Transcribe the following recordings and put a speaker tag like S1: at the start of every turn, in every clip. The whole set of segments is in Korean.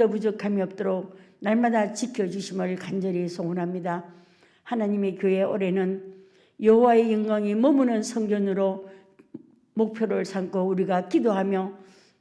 S1: 조금도 부족함이 없도록 날마다 지켜주심을 간절히 소원합니다. 하나님의 교회 올해는 여호와의 영광이 머무는 성전으로 목표를 삼고 우리가 기도하며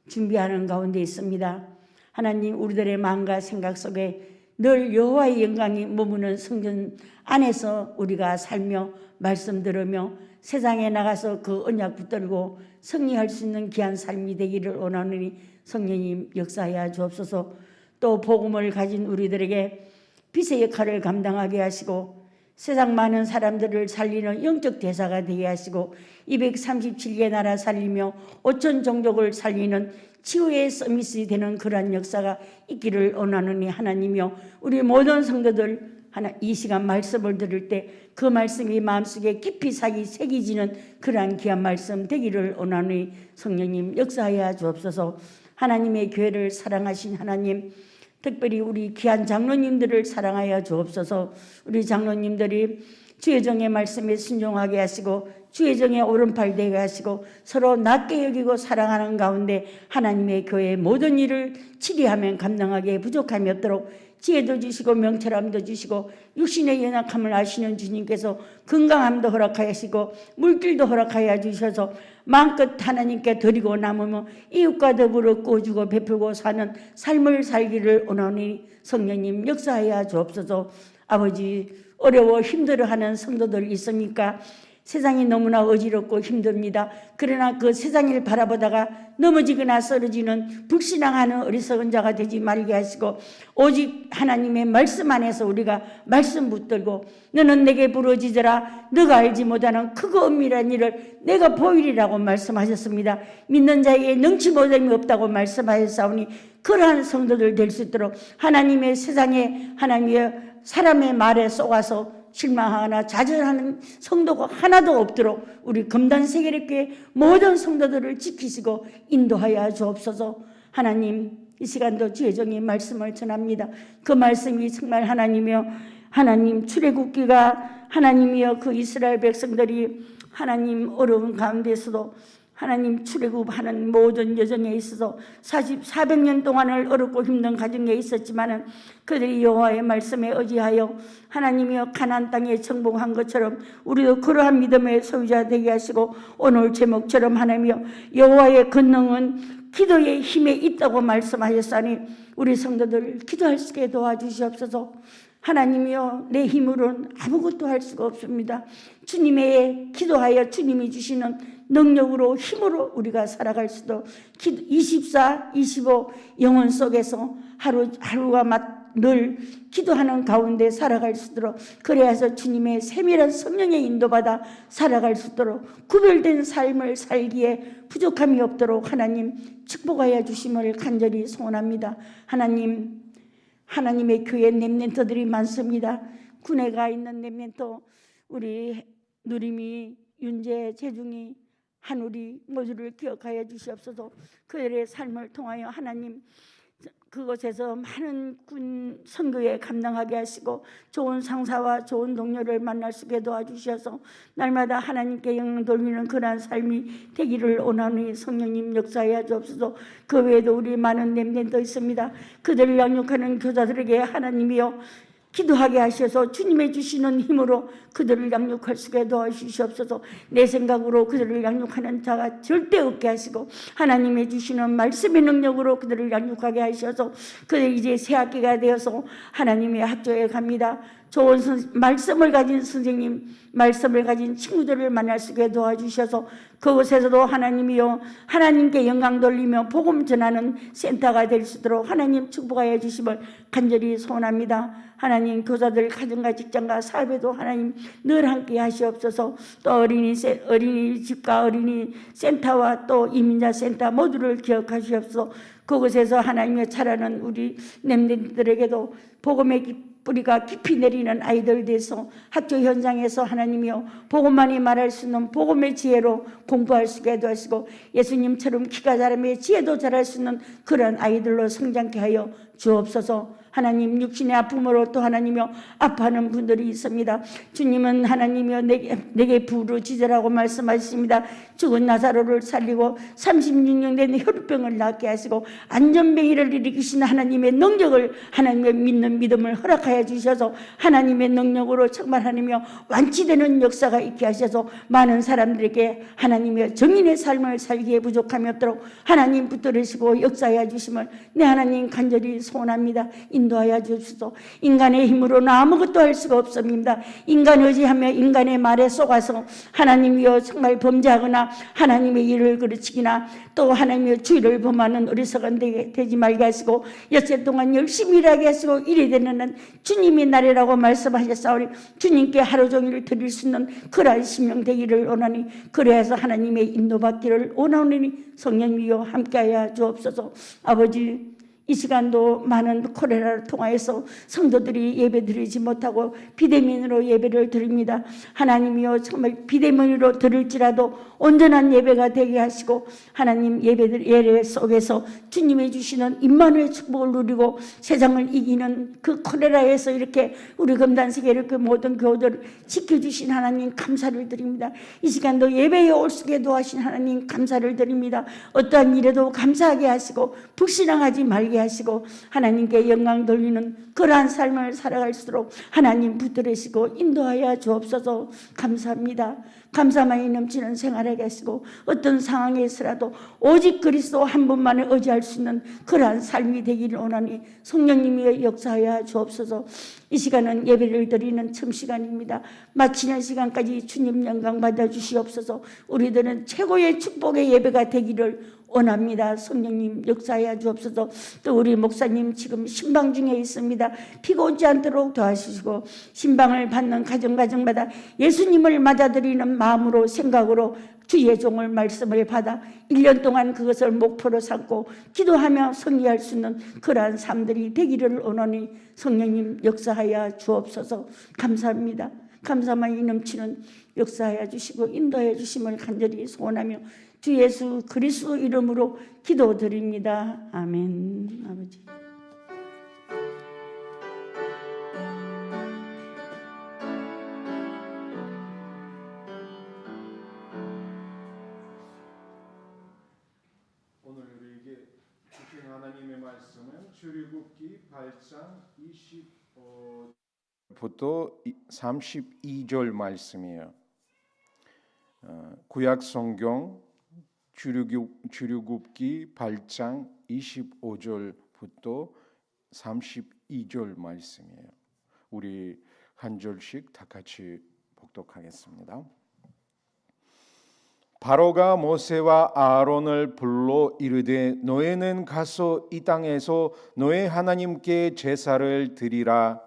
S1: 준비하는 가운데 있습니다. 하나님, 우리들의 마음과 생각 속에 늘 여호와의 영광이 머무는 성전 안에서 우리가 살며 말씀 들으며 세상에 나가서 그 언약 붙들고 승리할 수 있는 귀한 삶이 되기를 원하노니 성령님 역사하여 주옵소서. 또 복음을 가진 우리들에게 빛의 역할을 감당하게 하시고 세상 많은 사람들을 살리는 영적 대사가 되게 하시고 237개 나라 살리며 5천 종족을 살리는 치유의 서밋이 되는 그러한 역사가 있기를 원하노니 하나님이여, 우리 모든 성도들 이 시간 말씀을 들을 때 그 말씀이 마음속에 깊이 새기지는 그러한 귀한 말씀 되기를 원하노니 성령님 역사하여 주옵소서. 하나님의 교회를 사랑하신 하나님, 특별히 우리 귀한 장로님들을 사랑하여 주옵소서. 우리 장로님들이 주의 정의 말씀에 순종하게 하시고 주의 정의 오른팔 되게 하시고 서로 낮게 여기고 사랑하는 가운데 하나님의 교회의 모든 일을 치리하면 감당하기에 부족함이 없도록 지혜도 주시고 명철함도 주시고 육신의 연약함을 아시는 주님께서 건강함도 허락하시고 물질도 허락하여 주셔서 마음껏 하나님께 드리고 남으며 이웃과 더불어 꾸어주고 베풀고 사는 삶을 살기를 원하니 성령님 역사하여 주옵소서. 아버지, 어려워 힘들어하는 성도들 있습니까? 세상이 너무나 어지럽고 힘듭니다. 그러나 그 세상을 바라보다가 넘어지거나 쓰러지는 불신앙하는 어리석은 자가 되지 말게 하시고 오직 하나님의 말씀 안에서 우리가 말씀 붙들고 너는 내게 부르짖으라 너가 알지 못하는 크고 은밀한 일을 내가 보이리라고 말씀하셨습니다. 믿는 자에게 능치 못함이 없다고 말씀하셨사오니 그러한 성도들 될 수 있도록 하나님의 세상에 하나님의 사람의 말에 속아서 실망하거나 좌절하는 성도가 하나도 없도록 우리 금단세계력교회 모든 성도들을 지키시고 인도하여 주옵소서. 하나님, 이 시간도 주의 종의 말씀을 전합니다. 그 말씀이 정말 하나님이여, 하나님 출애굽기가 하나님이여 그 이스라엘 백성들이 하나님 어려운 가운데서도 하나님 출애굽하는 모든 여정에 있어서 400년 동안을 어렵고 힘든 가정에 있었지만은 그들이 여호와의 말씀에 의지하여 하나님이여 가나안 땅에 정복한 것처럼 우리도 그러한 믿음의 소유자 되게 하시고 오늘 제목처럼 하나님이여 여호와의 권능은 기도의 힘에 있다고 말씀하셨사니 우리 성도들 기도할 수 있게 도와주시옵소서. 하나님이여, 내 힘으로는 아무것도 할 수가 없습니다. 주님의 기도하여 주님이 주시는 능력으로 힘으로 우리가 살아갈 수도 24, 25 영혼 속에서 하루가 늘 기도하는 가운데 살아갈 수 있도록 그래야서 주님의 세밀한 성령의 인도받아 살아갈 수 있도록 구별된 삶을 살기에 부족함이 없도록 하나님 축복하여 주심을 간절히 소원합니다. 하나님의 교회 렘넌트들이 많습니다. 군에 가 있는 렘넌트 우리 누림이, 윤재, 재중이, 한우리 모두를 기억하여 주시옵소서. 그들의 삶을 통하여 하나님 그곳에서 많은 군 선교에 감당하게 하시고 좋은 상사와 좋은 동료를 만날 수 있게 도와주셔서 날마다 하나님께 영광 돌리는 그러한 삶이 되기를 원하니 성령님 역사하여 주옵소서. 그 외에도 우리 많은 렘넌트 있습니다. 그들을 양육하는 교사들에게 하나님이여 기도하게 하셔서 주님의 주시는 힘으로 그들을 양육할 수 있게 도와주시옵소서. 내 생각으로 그들을 양육하는 자가 절대 없게 하시고 하나님의 주시는 말씀의 능력으로 그들을 양육하게 하셔서 그들 이제 새 학기가 되어서 하나님의 학교에 갑니다. 좋은 말씀을 가진 선생님, 말씀을 가진 친구들을 만날 수 있게 도와주셔서 그곳에서도 하나님이여 하나님께 영광 돌리며 복음 전하는 센터가 될 수 있도록 하나님 축복하여 주심을 간절히 소원합니다. 하나님 교사들 가정과 직장과 사업에도 하나님 늘 함께 하시옵소서. 또 어린이집과 어린이 센터와 또 이민자 센터 모두를 기억하시옵소서. 그곳에서 하나님의 자라는 우리 렘넌트들에게도 복음의 뿌리가 깊이 내리는 아이들 돼서 학교 현장에서 하나님이여 복음만이 말할 수 있는 복음의 지혜로 공부할 수 있게 도와주시고 예수님처럼 키가 자라며 지혜도 자랄 수 있는 그런 아이들로 성장케 하여 주옵소서. 하나님, 육신의 아픔으로 또 하나님이여 아파하는 분들이 있습니다. 주님은 하나님이여 내게 부르짖으라고 말씀하십니다. 죽은 나사로를 살리고 36년 된 혈병을 낫게 하시고 안전병이를 일으키신 하나님의 능력을 하나님의 믿는 믿음을 허락하여 주셔서 하나님의 능력으로 정말 하나님이여 완치되는 역사가 있게 하셔서 많은 사람들에게 하나님의 정인의 삶을 살기에 부족함이 없도록 하나님 붙들으시고 역사하여 주심을 내 하나님 간절히 소원합니다. 인도하여 주시소. 인간의 힘으로는 아무것도 할 수가 없습니다. 인간 의지하며 인간의 말에 속아서 하나님이여 정말 범죄하거나 하나님의 일을 그르치기나 또 하나님의 주의를 범하는 어리석은 되지 말게 하시고 여세 동안 열심히 일하게 하시고 일이 되는 주님의 날이라고 말씀하셨사오니 주님께 하루 종일 드릴 수 있는 그러한 심령 되기를 원하니 그래서 하나님의 인도받기를 원하오니 성령이여 함께하여 주옵소서. 아버지, 이 시간도 많은 콜레라를 통하여서 성도들이 예배드리지 못하고 비대면으로 예배를 드립니다. 하나님이여 정말 비대면으로 드릴지라도 온전한 예배가 되게 하시고 하나님 예배 속에서 주님이 주시는 임마누엘 축복을 누리고 세상을 이기는 그 콜레라에서 이렇게 우리 금단세계를 그 모든 교우들을 지켜주신 하나님 감사를 드립니다. 이 시간도 예배에 올 수 있게 도와주신 하나님 감사를 드립니다. 어떠한 일에도 감사하게 하시고 불신앙하지 말게 하시고 하나님께 영광 돌리는 그러한 삶을 살아갈수록 하나님 붙들으시고 인도하여 주옵소서. 감사합니다. 감사만이 넘치는 생활하게 하시고 어떤 상황에서라도 오직 그리스도 한 분만을 의지할 수 있는 그러한 삶이 되기를 원하니 성령님이 역사하여 주옵소서. 이 시간은 예배를 드리는 참 시간입니다. 마치는 시간까지 주님 영광 받아 주시옵소서. 우리들은 최고의 축복의 예배가 되기를 원합니다. 성령님 역사하여 주옵소서. 또 우리 목사님 지금 신방 중에 있습니다. 피가 오지 않도록 도와주시고 신방을 받는 가정마다 예수님을 맞아들이는 마음으로 생각으로 주의 종을 말씀을 받아 1년 동안 그것을 목표로 삼고 기도하며 승리할 수 있는 그러한 삶들이 되기를 원하니 성령님 역사하여 주옵소서. 감사합니다. 감사만이 넘치는 역사하여 주시고 인도하여 주심을 간절히 소원하며 주 예수 그리스도 이름으로 기도드립니다. 아멘. 아버지.
S2: 오늘 우리에게 주신 하나님의 말씀은 출애굽기 8장 25부터 32절 말씀이에요. 구약 성경 출애굽기 8장 25절부터 32절 말씀이에요. 우리 한 절씩 다 같이 복독하겠습니다. 바로가 모세와 아론을 불러 이르되 너희는 가서 이 땅에서 너희 하나님께 제사를 드리라.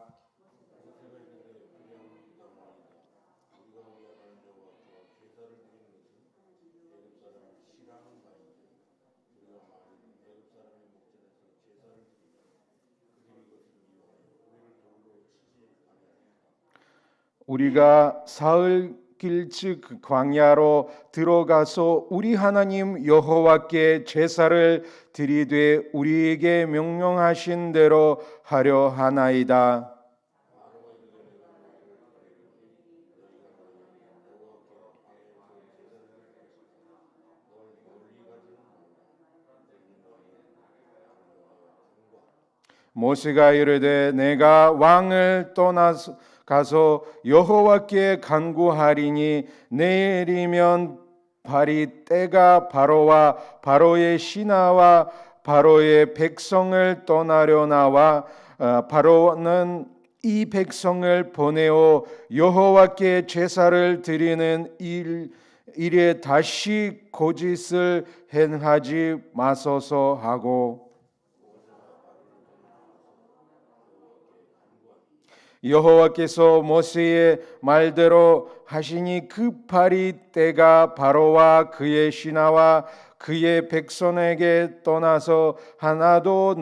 S2: 우리가 사흘 길즉 광야로 들어가서 우리 하나님 여호와께 제사를 드리되 우리에게 명령하신 대로 하려 하나이다. 모세가 이르되 내가 왕을 떠나서 가서 여호와께 간구하리니 내일이면 발이 때가 바로와 바로의 신하와 바로의 백성을 떠나려 나와 바로는 이 백성을 보내어 여호와께 제사를 드리는 일에 다시 거짓을 행하지 마소서 하고 여호와께서 모세의 말대로 하시니 그 발이 때가 바로와 그의 신하와 그의 백성에게 떠나서 하나도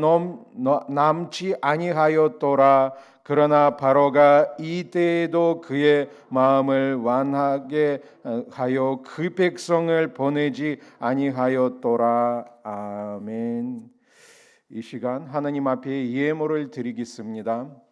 S2: 남지 아니하였더라. 그러나 바로가 이 때에도 그의 마음을 완하게 하여 그 백성을 보내지 아니하였더라. 아멘. 이 시간 하나님 앞에 예물을 드리겠습니다.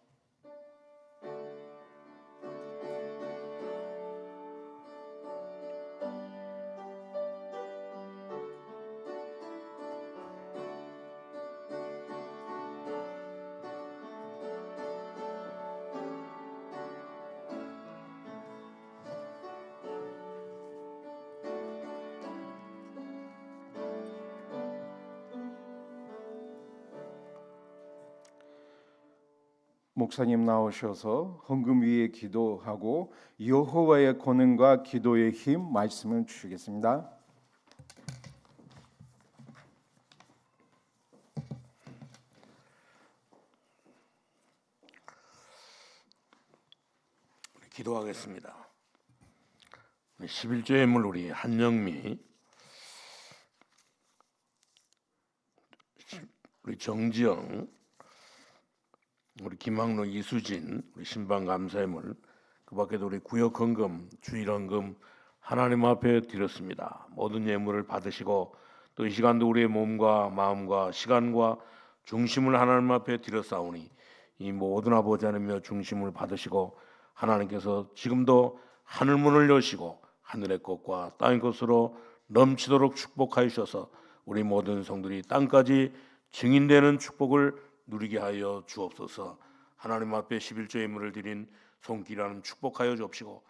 S2: 목사님 나오셔서 헌금 위에 기도하고 여호와의 권능과 기도의 힘 말씀을 주시겠습니다.
S3: 기도하겠습니다. 11조 예물 우리 한영미, 우리 정지영, 우리 김학로, 이수진, 우리 신방 감사예물, 그 밖에도 우리 구역 헌금, 주일 헌금 하나님 앞에 드렸습니다. 모든 예물을 받으시고 또 이 시간도 우리의 몸과 마음과 시간과 중심을 하나님 앞에 드렸사오니 이 모든 아버지 하나님의 중심을 받으시고 하나님께서 지금도 하늘 문을 여시고 하늘의 것과 땅의 것으로 넘치도록 축복하여 주셔서 우리 모든 성들이 땅까지 증인되는 축복을 누리게 하여 주옵소서. 하나님 앞에 11조 예물을 드린 손길하는 축복하여 주옵시고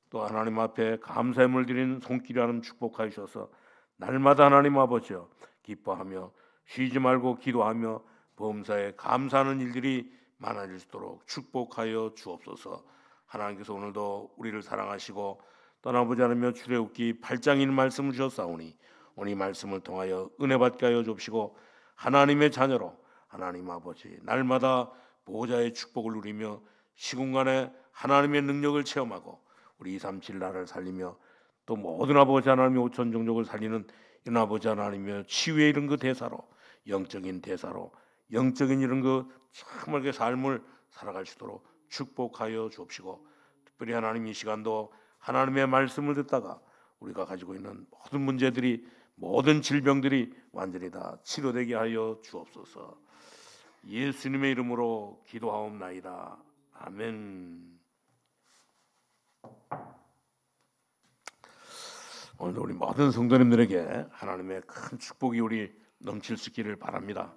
S3: 또 하나님 앞에 감사의 예물 드린 손길하는 축복하여 주셔서 날마다 하나님 아버지여 기뻐하며 쉬지 말고 기도하며 범사에 감사하는 일들이 많아질 수 있도록 축복하여 주옵소서. 하나님께서 오늘도 우리를 사랑하시고 떠나보지 않으며 출애굽기 8장인 말씀을 주셨사오니 오늘 이 말씀을 통하여 은혜 받게 하여 주옵시고 하나님의 자녀로 하나님 아버지 날마다 보호자의 축복을 누리며 시공간에 하나님의 능력을 체험하고 우리 237 나라를 살리며 또 모든 아버지 하나님의 오천 종족을 살리는 이런 아버지 하나님의 치유의 이런 그 대사로 영적인 대사로 영적인 이런 그 참하게 삶을 살아갈 수 있도록 축복하여 주옵시고 특별히 하나님 이 시간도 하나님의 말씀을 듣다가 우리가 가지고 있는 모든 문제들이 모든 질병들이 완전히 다 치료되게 하여 주옵소서. 예수님의 이름으로 기도하옵나이다. 아멘. 오늘도 우리 모든 성도님들에게 하나님의 큰 축복이 우리 넘칠 수 있기를 바랍니다.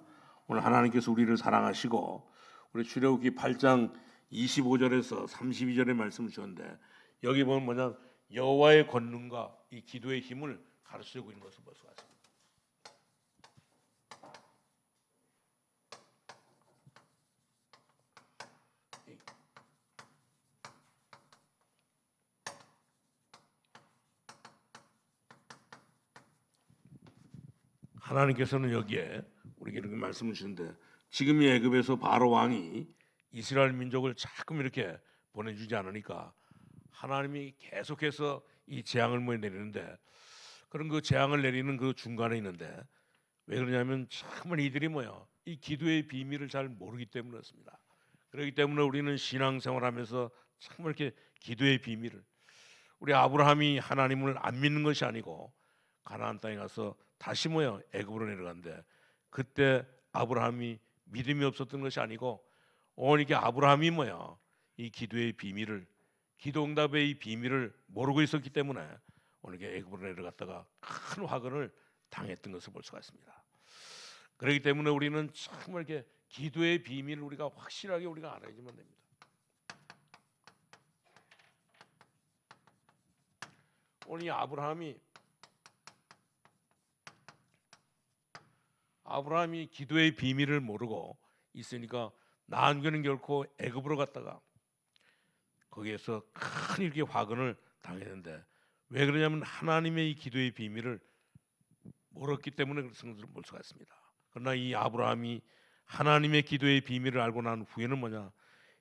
S3: 오늘 하나님께서 우리를 사랑하시고 우리 출애굽기 8장 25절에서 32절의 말씀을 주셨는데 여기 보면 뭐냐 여호와의 권능과 이 기도의 힘을 가르치고 있는 것을 볼 수가 있습니다. 하나님께서는 여기에 우리에게 이렇게 말씀을 주시는데 지금 이 애굽에서 바로 왕이 이스라엘 민족을 자꾸 이렇게 보내주지 않으니까 하나님이 계속해서 이 재앙을 내리는데 그런 그 재앙을 내리는 그 중간에 있는데 왜 그러냐면 정말 이들이 이 기도의 비밀을 잘 모르기 때문에 그렇습니다. 그렇기 때문에 우리는 신앙생활하면서 정말 이렇게 기도의 비밀을 우리 아브라함이 하나님을 안 믿는 것이 아니고 가나안 땅에 가서 다시 애굽으로 내려간대. 그때 아브라함이 믿음이 없었던 것이 아니고 오늘 이게 아브라함이 이 기도의 비밀을 기도 응답의 이 비밀을 모르고 있었기 때문에 오늘 이게 애굽으로 내려갔다가 큰 화근을 당했던 것을 볼 수가 있습니다. 그렇기 때문에 우리는 정말 이렇게 기도의 비밀을 우리가 확실하게 우리가 알아야지만 됩니다. 오늘 이 아브라함이 기도의 비밀을 모르고 있으니까 나안교는 결코 애굽으로 갔다가 거기에서 큰 이렇게 화근을 당했는데 왜 그러냐면 하나님의 이 기도의 비밀을 모르기 때문에 그런 것을 볼 수가 있습니다. 그러나 이 아브라함이 하나님의 기도의 비밀을 알고 난 후에는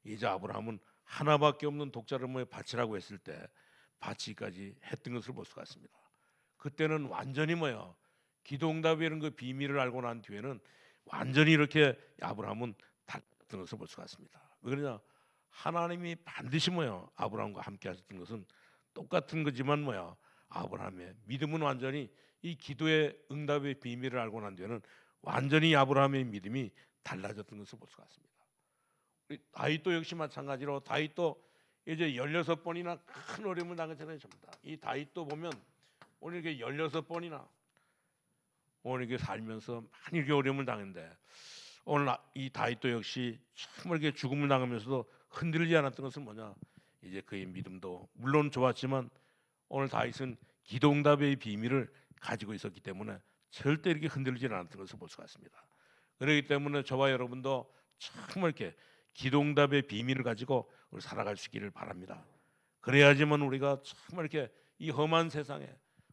S3: 이제 아브라함은 하나밖에 없는 독자를 바치라고 했을 때 바치기까지 했던 것을 볼 수가 있습니다. 그때는 완전히 기도 응답의 이런 그 비밀을 알고 난 뒤에는 완전히 이렇게 아브라함은 달랐던 것을 볼 수가 있습니다. 왜 그러냐? 하나님이 반드시 아브라함과 함께 하셨던 것은 똑같은 거지만 아브라함의 믿음은 완전히 이 기도의 응답의 비밀을 알고 난 뒤에는 완전히 아브라함의 믿음이 달라졌던 것을 볼 수가 있습니다. 우리 다윗도 역시 마찬가지로 다윗도 이제 16번이나 큰 어려움을 당했잖아요. 전부 다. 이 다윗도 보면 오늘 이렇게 16번이나 오늘 이렇게 살면서 많이 이렇게 어려움을 당했는데 오늘 이 다윗도 역시 정말 이렇게 죽음을 당하면서도 흔들리지 않았던 것은 뭐냐? 이제 그의 믿음도 물론 좋았지만 오늘 다윗은 기도응답의 비밀을 가지고 있었기 때문에 절대 이렇게 흔들리지 않았던 것을 볼 수가 있습니다. 그렇기 때문에 저와 여러분도 정말 이렇게 기도응답의 비밀을 가지고 우리 살아갈 수 있기를 바랍니다. 그래야지만 우리가 정말 이렇게 이 험한 세상에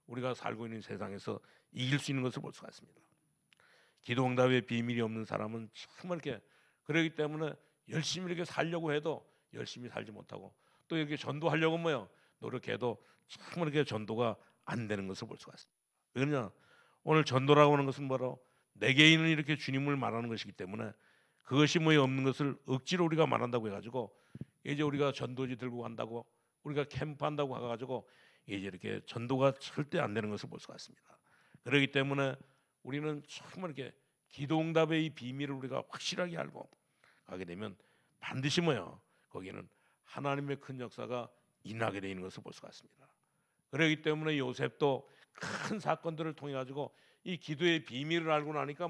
S3: 우리가 살고 있는 세상에서 이길 수 있는 것을 볼 수가 있습니다. 기도응답의 비밀이 없는 사람은 정말 이렇게 그렇기 때문에 열심히 이렇게 살려고 해도 열심히 살지 못하고 또 이렇게 전도하려고 노력해도 정말 이렇게 전도가 안 되는 것을 볼 수가 있습니다. 왜냐? 오늘 전도라고 하는 것은 뭐로 내 개인은 이렇게 주님을 말하는 것이기 때문에 그것이 없는 것을 억지로 우리가 말한다고 해가지고 이제 우리가 전도지 들고 간다고 우리가 캠프한다고 가가지고 이제 이렇게 전도가 절대 안 되는 것을 볼 수가 있습니다. 그렇기 때문에 우리는 정말 이렇게 기도응답의 이 비밀을 우리가 확실하게 알고 가게 되면 반드시 거기는 하나님의 큰 역사가 일어나게 되는 것을 볼 수가 있습니다. 그렇기 때문에 요셉도 큰 사건들을 통해 가지고 이 기도의 비밀을 알고 나니까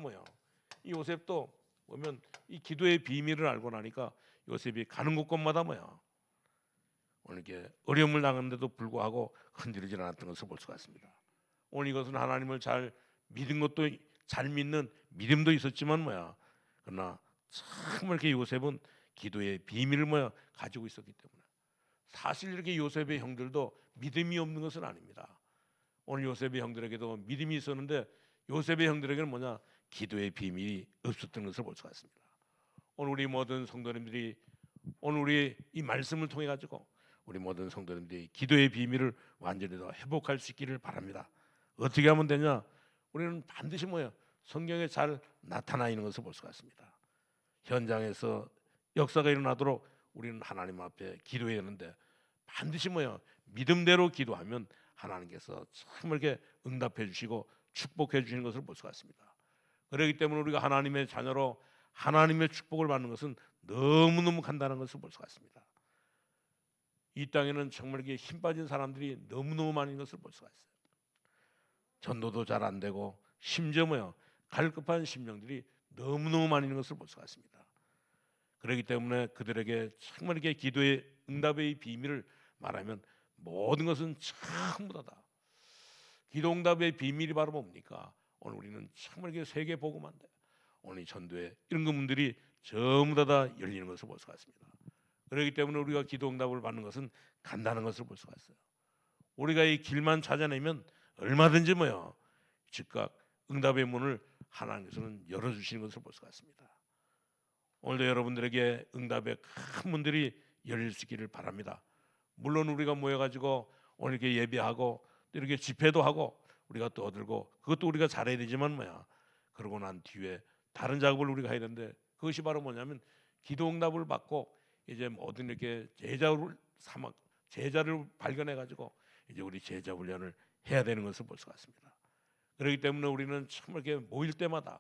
S3: 이 요셉도 보면 이 기도의 비밀을 알고 나니까 요셉이 가는 곳곳마다 오늘 이렇게 어려움을 당하는데도 불구하고 흔들리지 않았던 것을 볼 수가 있습니다. 오늘 이것은 하나님을 잘 믿은 것도 잘 믿는 믿음도 있었지만 그러나 정말 이렇게 요셉은 기도의 비밀을 가지고 있었기 때문에 사실 이렇게 요셉의 형들도 믿음이 없는 것은 아닙니다. 오늘 요셉의 형들에게도 믿음이 있었는데 요셉의 형들에게는 기도의 비밀이 없었던 것을 볼 수가 있습니다. 오늘 우리 모든 성도님들이 오늘 우리 이 말씀을 통해 가지고 우리 모든 성도님들이 기도의 비밀을 완전히 더 회복할 수 있기를 바랍니다. 어떻게 하면 되냐? 우리는 반드시 성경에 잘 나타나 있는 것을 볼 수가 있습니다. 현장에서 역사가 일어나도록 우리는 하나님 앞에 기도해야 하는데 반드시 믿음대로 기도하면 하나님께서 정말 이렇게 응답해 주시고 축복해 주시는 것을 볼 수가 있습니다. 그렇기 때문에 우리가 하나님의 자녀로 하나님의 축복을 받는 것은 너무너무 간단한 것을 볼 수가 있습니다. 이 땅에는 정말 이렇게 힘 빠진 사람들이 너무너무 많은 것을 볼 수가 있어요. 전도도 잘 안 되고 심지어 갈급한 심령들이 너무너무 많이 있는 것을 볼 수가 있습니다. 그렇기 때문에 그들에게 정말 이렇게 기도의 응답의 비밀을 말하면 모든 것은 전부 다 기도 응답의 비밀이 바로 뭡니까? 오늘 우리는 정말 이렇게 세계 복음화인데 오늘 이 전도에 이런 부분들이 전부 다 열리는 것을 볼 수가 있습니다. 그렇기 때문에 우리가 기도 응답을 받는 것은 간단한 것을 볼 수가 있어요. 우리가 이 길만 찾아내면 얼마든지 즉각 응답의 문을 하나님께서는 열어주시는 것을 볼 수가 있습니다. 오늘도 여러분들에게 응답의 큰 문들이 열릴 수 있기를 바랍니다. 물론 우리가 모여가지고 오늘 이렇게 예배하고 또 이렇게 집회도 하고 우리가 또 얻을고 그것도 우리가 잘해야 되지만 그러고 난 뒤에 다른 작업을 우리가 해야 되는데 그것이 바로 뭐냐면 기도 응답을 받고 이제 모든 이렇게 제자를 발견해가지고 이제 우리 제자 훈련을 해야 되는 것을 볼 수가 있습니다. 그렇기 때문에 우리는 정말 이렇게 모일 때마다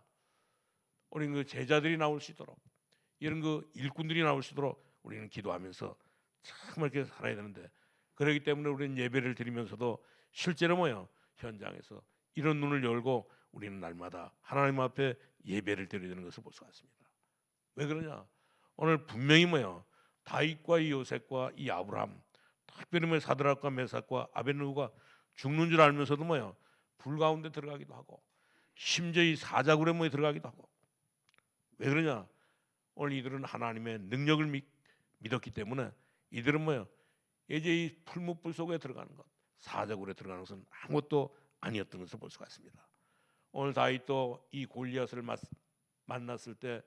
S3: 우리 그 제자들이 나올 수 있도록 이런 그 일꾼들이 나올 수 있도록 우리는 기도하면서 정말 이렇게 살아야 되는데 그렇기 때문에 우리는 예배를 드리면서도 실제로 현장에서 이런 눈을 열고 우리는 날마다 하나님 앞에 예배를 드려야 되는 것을 볼 수가 있습니다. 왜 그러냐? 오늘 분명히 다윗과 이 요셉과 이 아브라함 특별히 사드락과 메삭과 아벳느고가 죽는 줄 알면서도 불 가운데 들어가기도 하고 심지어 이 사자굴에 들어가기도 하고 왜 그러냐? 오늘 이들은 하나님의 능력을 믿었기 때문에 이들은 이제 이 풀무불 속에 들어가는 것 사자굴에 들어가는 것은 아무것도 아니었던 것을 볼 수가 있습니다. 오늘 다윗도 이 골리앗을 만났을 때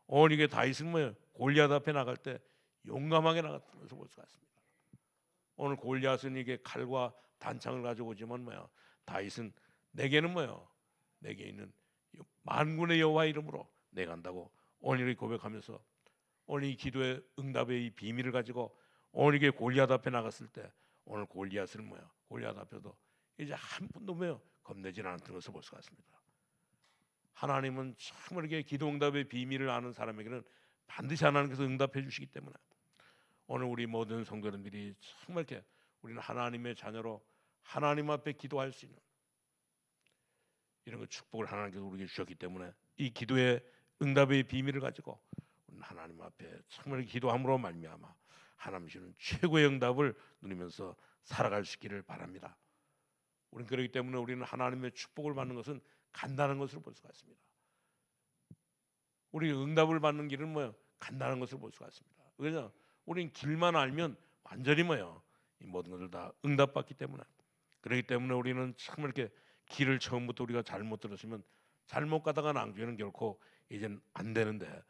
S3: 오늘 이게 다윗은 골리앗 앞에 나갈 때 용감하게 나갔던 것을 볼 수가 있습니다. 오늘 골리앗은 이게 칼과 단창을 가지고 오지만 다윗은 내게는 내게 있는 만군의 여호와 이름으로 내가 한다고 오늘 이렇게 고백하면서 오늘 이 기도의 응답의 이 비밀을 가지고 오늘 이게 골리앗 앞에 나갔을 때 오늘 골리앗은 골리앗 앞에도 이제 한 분도 겁내지 않았던 것을 볼 수가 있습니다. 하나님은 정말 이렇게 기도 응답의 비밀을 아는 사람에게는 반드시 하나님께서 응답해 주시기 때문에 오늘 우리 모든 성도님들이 정말 이렇게 우리는 하나님의 자녀로 하나님 앞에 기도할 수 있는 이런 그 축복을 하나님께서 우리에게 주셨기 때문에 이 기도의 응답의 비밀을 가지고 우리는 하나님 앞에 정말 기도함으로 말미암아 하나님 주시는 최고의 응답을 누리면서 살아갈 수 있기를 바랍니다. 우리는 그렇기 때문에 우리는 하나님의 축복을 받는 것은 간단한 것으로 볼 수가 있습니다. 우리 응답을 받는 길은 뭐요? 간단한 것을 볼 수가 있습니다. 왜냐? 우리는 길만 알면 완전히 뭐요? 이 모든 것을 다 응답받기 때문에. 그렇기 때문에 우리는 정말 이렇게 길을 처음부터 우리가 잘못 들었으면 잘못 가다가 낭주에는 결코 이젠 안 되는데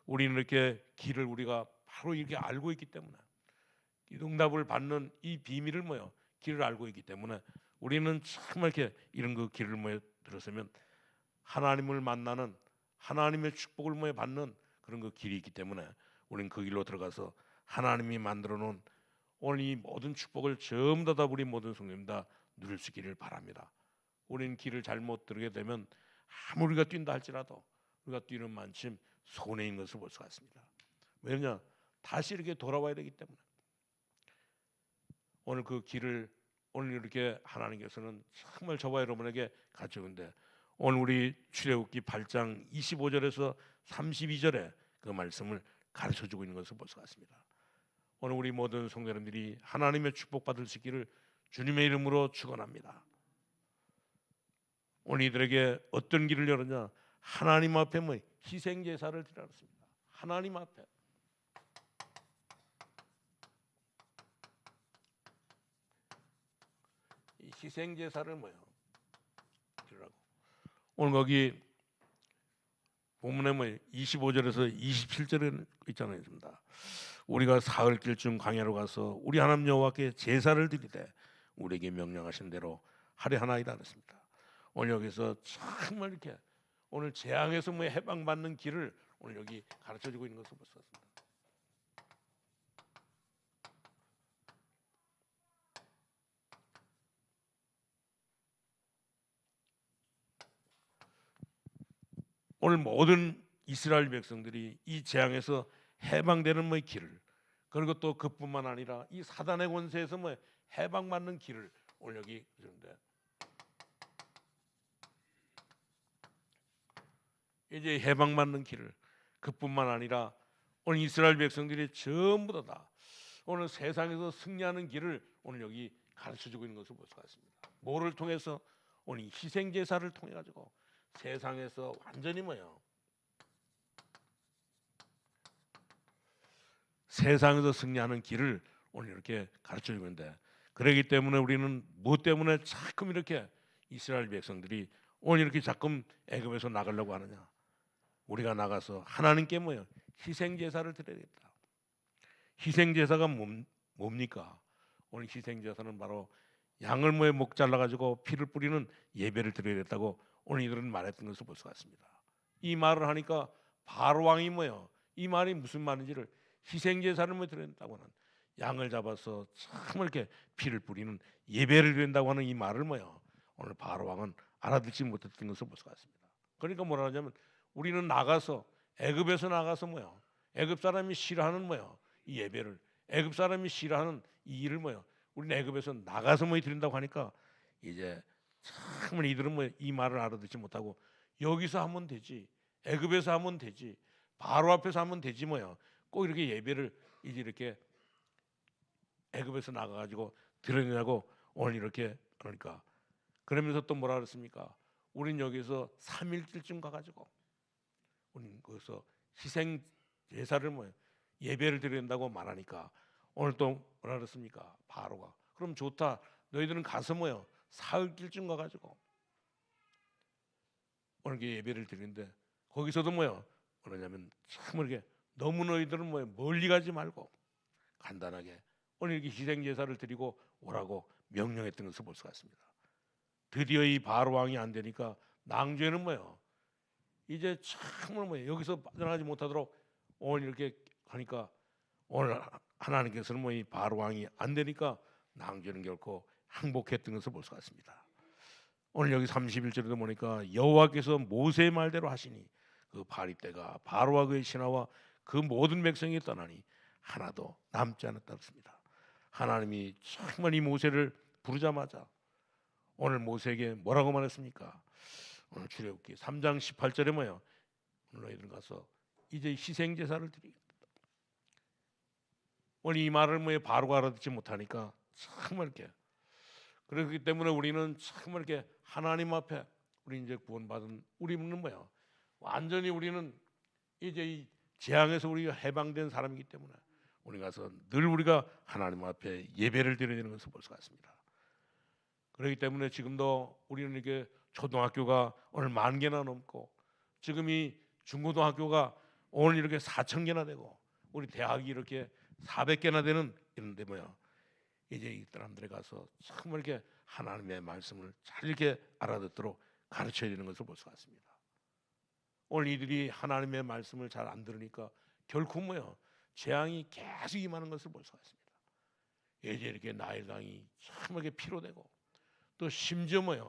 S3: 우리는 이렇게 길을 우리가 바로 이렇게 알고 있기 때문에 이 응답을 받는 이 비밀을 뭐요? 길을 알고 있기 때문에 우리는 정말 이렇게 이런 그 길을 뭐에 들었으면 하나님을 만나는 하나님의 축복을 뭐에 받는 그런 그 길이 있기 때문에 우리는 그 길로 들어가서 하나님이 만들어 놓은 오늘 이 모든 축복을 전부 다 우리 모든 성도님 다 누릴 수 있기를 바랍니다. 우리는 길을 잘못 들게 되면 아무리 우리가 뛴다 할지라도 우리가 뛰는 만큼 손해인 것을 볼 수가 있습니다. 왜냐? 다시 이렇게 돌아와야 되기 때문에 오늘 그 길을 오늘 이렇게 하나님께서는 정말 저와 여러분에게 가르쳐는데 오늘 우리 출애굽기 8장 25절에서 32절에 그 말씀을 가르쳐주고 있는 것을 볼 수가 있습니다. 오늘 우리 모든 성도 여러분들이 하나님의 축복받을 수 있기를 주님의 이름으로 축원합니다. 오늘 이들에게 어떤 길을 열었냐? 하나님 앞에 뭐 희생 제사를 드렸습니다. 하나님 앞에 이 희생 제사를 뭐요? 드리라고. 오늘 거기 본문에 뭐 25절에서 27절에 있잖아요. 우리가 사흘길쯤 광야로 가서 우리 하나님 여호와께 제사를 드리되 우리에게 명령하신 대로 하려 하나이다 그랬습니다. 오늘 여기서 정말 이렇게 오늘 재앙에서 뭐 해방받는 길을 오늘 여기 가르쳐주고 있는 것을 볼 수 있습니다. 오늘 모든 이스라엘 백성들이 이 재앙에서 해방되는 뭐 길을 그리고 또 그뿐만 아니라 이 사단의 권세에서 뭐 해방받는 길을 오늘 여기 그런데 이제 해방받는 길을 그뿐만 아니라 오늘 이스라엘 백성들이 전부 다 오늘 세상에서 승리하는 길을 오늘 여기 가르쳐주고 있는 것을 볼 수가 있습니다. 뭐를 통해서 오늘 희생 제사를 통해 가지고 세상에서 완전히 뭐요? 세상에서 승리하는 길을 오늘 이렇게 가르쳐주고 있는데 그러기 때문에 우리는 무엇 때문에 자꾸 이렇게 이스라엘 백성들이 오늘 이렇게 자꾸 애굽에서 나가려고 하느냐? 우리가 나가서 하나님께 뭐요? 희생 제사를 드려야겠다. 희생 제사가 뭡니까? 오늘 희생 제사는 바로 양을 뭐에 목 잘라 가지고 피를 뿌리는 예배를 드려야겠다고 오늘 이들은 말했던 것을 볼 수가 있습니다. 이 말을 하니까 바로 왕이 뭐요? 이 말이 무슨 말인지를 희생 제사를 뭐 드린다고 하는 양을 잡아서 정말 이렇게 피를 뿌리는 예배를 드린다고 하는 이 말을 뭐요? 오늘 바로 왕은 알아듣지 못했던 것을 볼 수가 있습니다. 그러니까 뭐라 하냐면 우리는 나가서 애굽에서 나가서 뭐요? 애굽 사람이 싫어하는 뭐요? 이 예배를 애굽 사람이 싫어하는 이 일을 뭐요? 우리는 애굽에서 나가서 뭐 드린다고 하니까 이제 참 이들은 뭐 이 말을 알아듣지 못하고 여기서 하면 되지 애굽에서 하면 되지 바로 앞에서 하면 되지 뭐요? 꼭 이렇게 예배를 이제 이렇게 애굽에서 나가가지고 드리느냐고 오늘 이렇게 그러니까 그러면서 또 뭐라 그랬습니까? 우린 여기서 3일쯤 가가지고 우린 거기서 희생 제사를 뭐 예배를 드린다고 말하니까 오늘 또 뭐라 그랬습니까? 바로가 그럼 좋다. 너희들은 가서 뭐요? 사흘길쯤 가가지고 오늘 예배를 드리는데 거기서도 뭐요? 뭐냐면 참 이렇게 너무 너희들은 뭐요? 멀리 가지 말고 간단하게 오늘 이렇게 희생 제사를 드리고 오라고 명령했던 것을 볼 수가 있습니다. 드디어 이 바로 왕이 안 되니까 낭주에는 뭐요? 이제 참을 뭐요? 여기서 빠져나가지 못하도록 오늘 이렇게 하니까 오늘 하나님께서는 뭐 이 바로 왕이 안 되니까 낭주는 결코 항복했던 것을 볼 수가 있습니다. 오늘 여기 31절에도 보니까 여호와께서 모세의 말대로 하시니 그 바리떼가 바로와 그의 신하와 그 모든 백성이 떠나니 하나도 남지 않았다 했습니다. 하나님이 정말 이 모세를 부르자마자 오늘 모세에게 뭐라고 말했습니까? 오늘 출애굽기 3장 18절에 뭐예요? 오늘 너희들 가서 이제 희생 제사를 드리겠다. 오늘 이 말을 뭐 바로가 알아듣지 못하니까 정말 이렇게, 그렇기 때문에 우리는 정말 이렇게 하나님 앞에 우리 이제 구원받은 우리는 뭐야? 완전히 우리는 이제 이 재앙에서 우리가 해방된 사람이기 때문에 우리 가서 늘 우리가 하나님 앞에 예배를 드려야 되는 것을 볼 수가 있습니다. 그렇기 때문에 지금도 우리는 이렇게 초등학교가 오늘 10,000개나 넘고 지금 이 중고등학교가 오늘 이렇게 4,000개나 되고 우리 대학이 이렇게 400개나 되는 이런데 뭐야? 이제 이 사람들에 가서 정말 이렇게 하나님의 말씀을 잘 이렇게 알아듣도록 가르쳐야 되는 것을 볼 수가 있습니다. 오늘 이들이 하나님의 말씀을 잘 안 들으니까 결코 뭐야? 재앙이 계속 임하는 것을 볼 수가 있습니다. 이제 이렇게 나일강이 정말 이렇게 피로되고 또 심지어 뭐야?